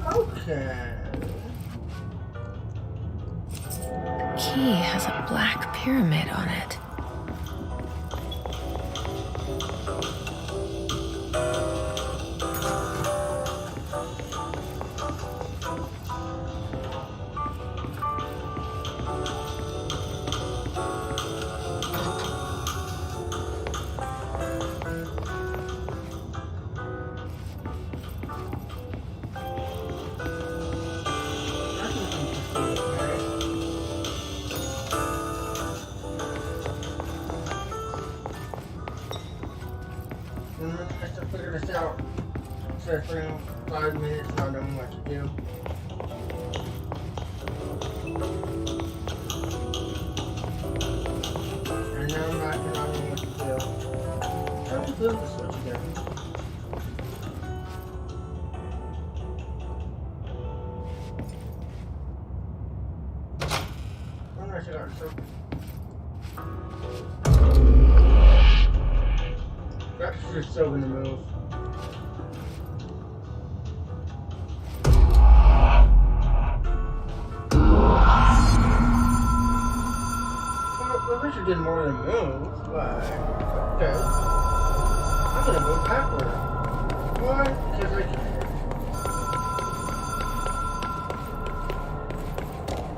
Okay. Key has a black pyramid on it. I have to figure this out. So for 5 minutes, not knowing what to do. And now I'm not knowing what to do. How do you build the switch again? I wonder if I got something. That's just so gonna move. Well, I wish it did more than move, but okay. I'm gonna go backward. Why? Because I can.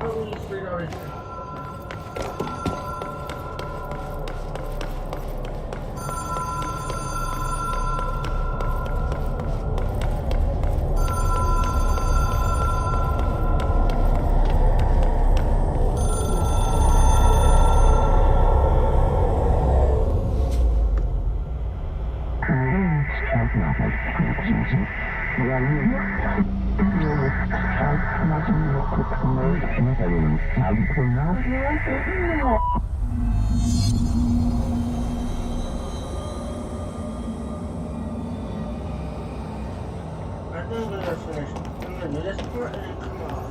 Oh, we just figured out it. I think I'm gonna finish. I'm gonna do this part and then come off.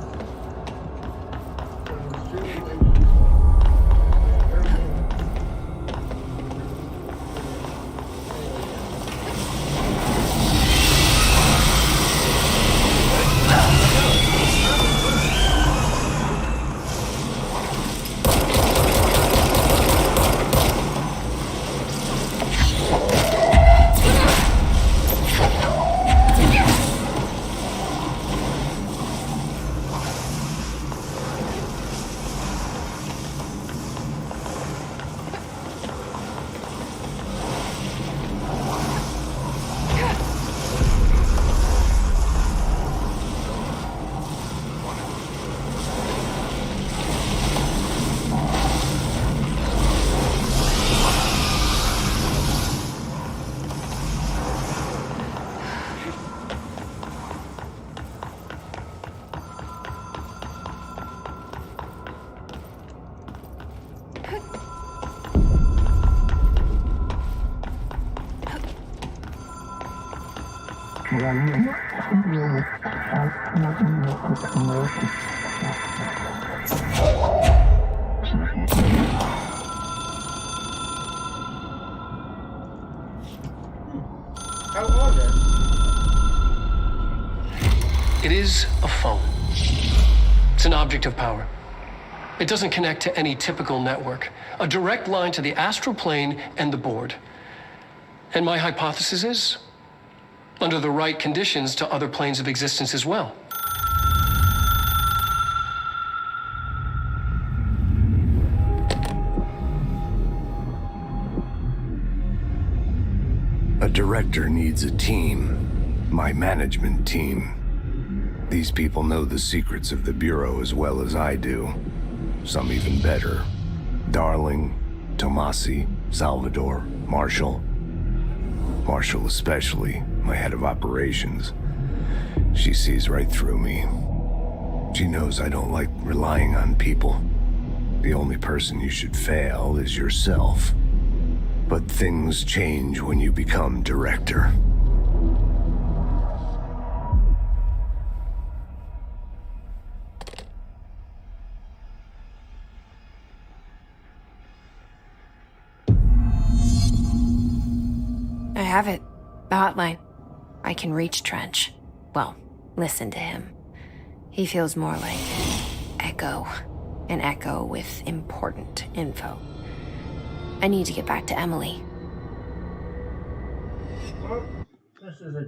How old is it? It is a phone. It's an object of power. It doesn't connect to any typical network. A direct line to the astral plane and the board. And my hypothesis is, under the right conditions, to other planes of existence as well. A director needs a team. My management team. These people know the secrets of the Bureau as well as I do. Some even better. Darling, Tomasi, Salvador, Marshall. Marshall especially, my head of operations. She sees right through me. She knows I don't like relying on people. The only person you should fail is yourself. But things change when you become director. I have it. The hotline. I can reach Trench. Well, listen to him. He feels more like an echo. An echo with important info. I need to get back to Emily. Well, this is a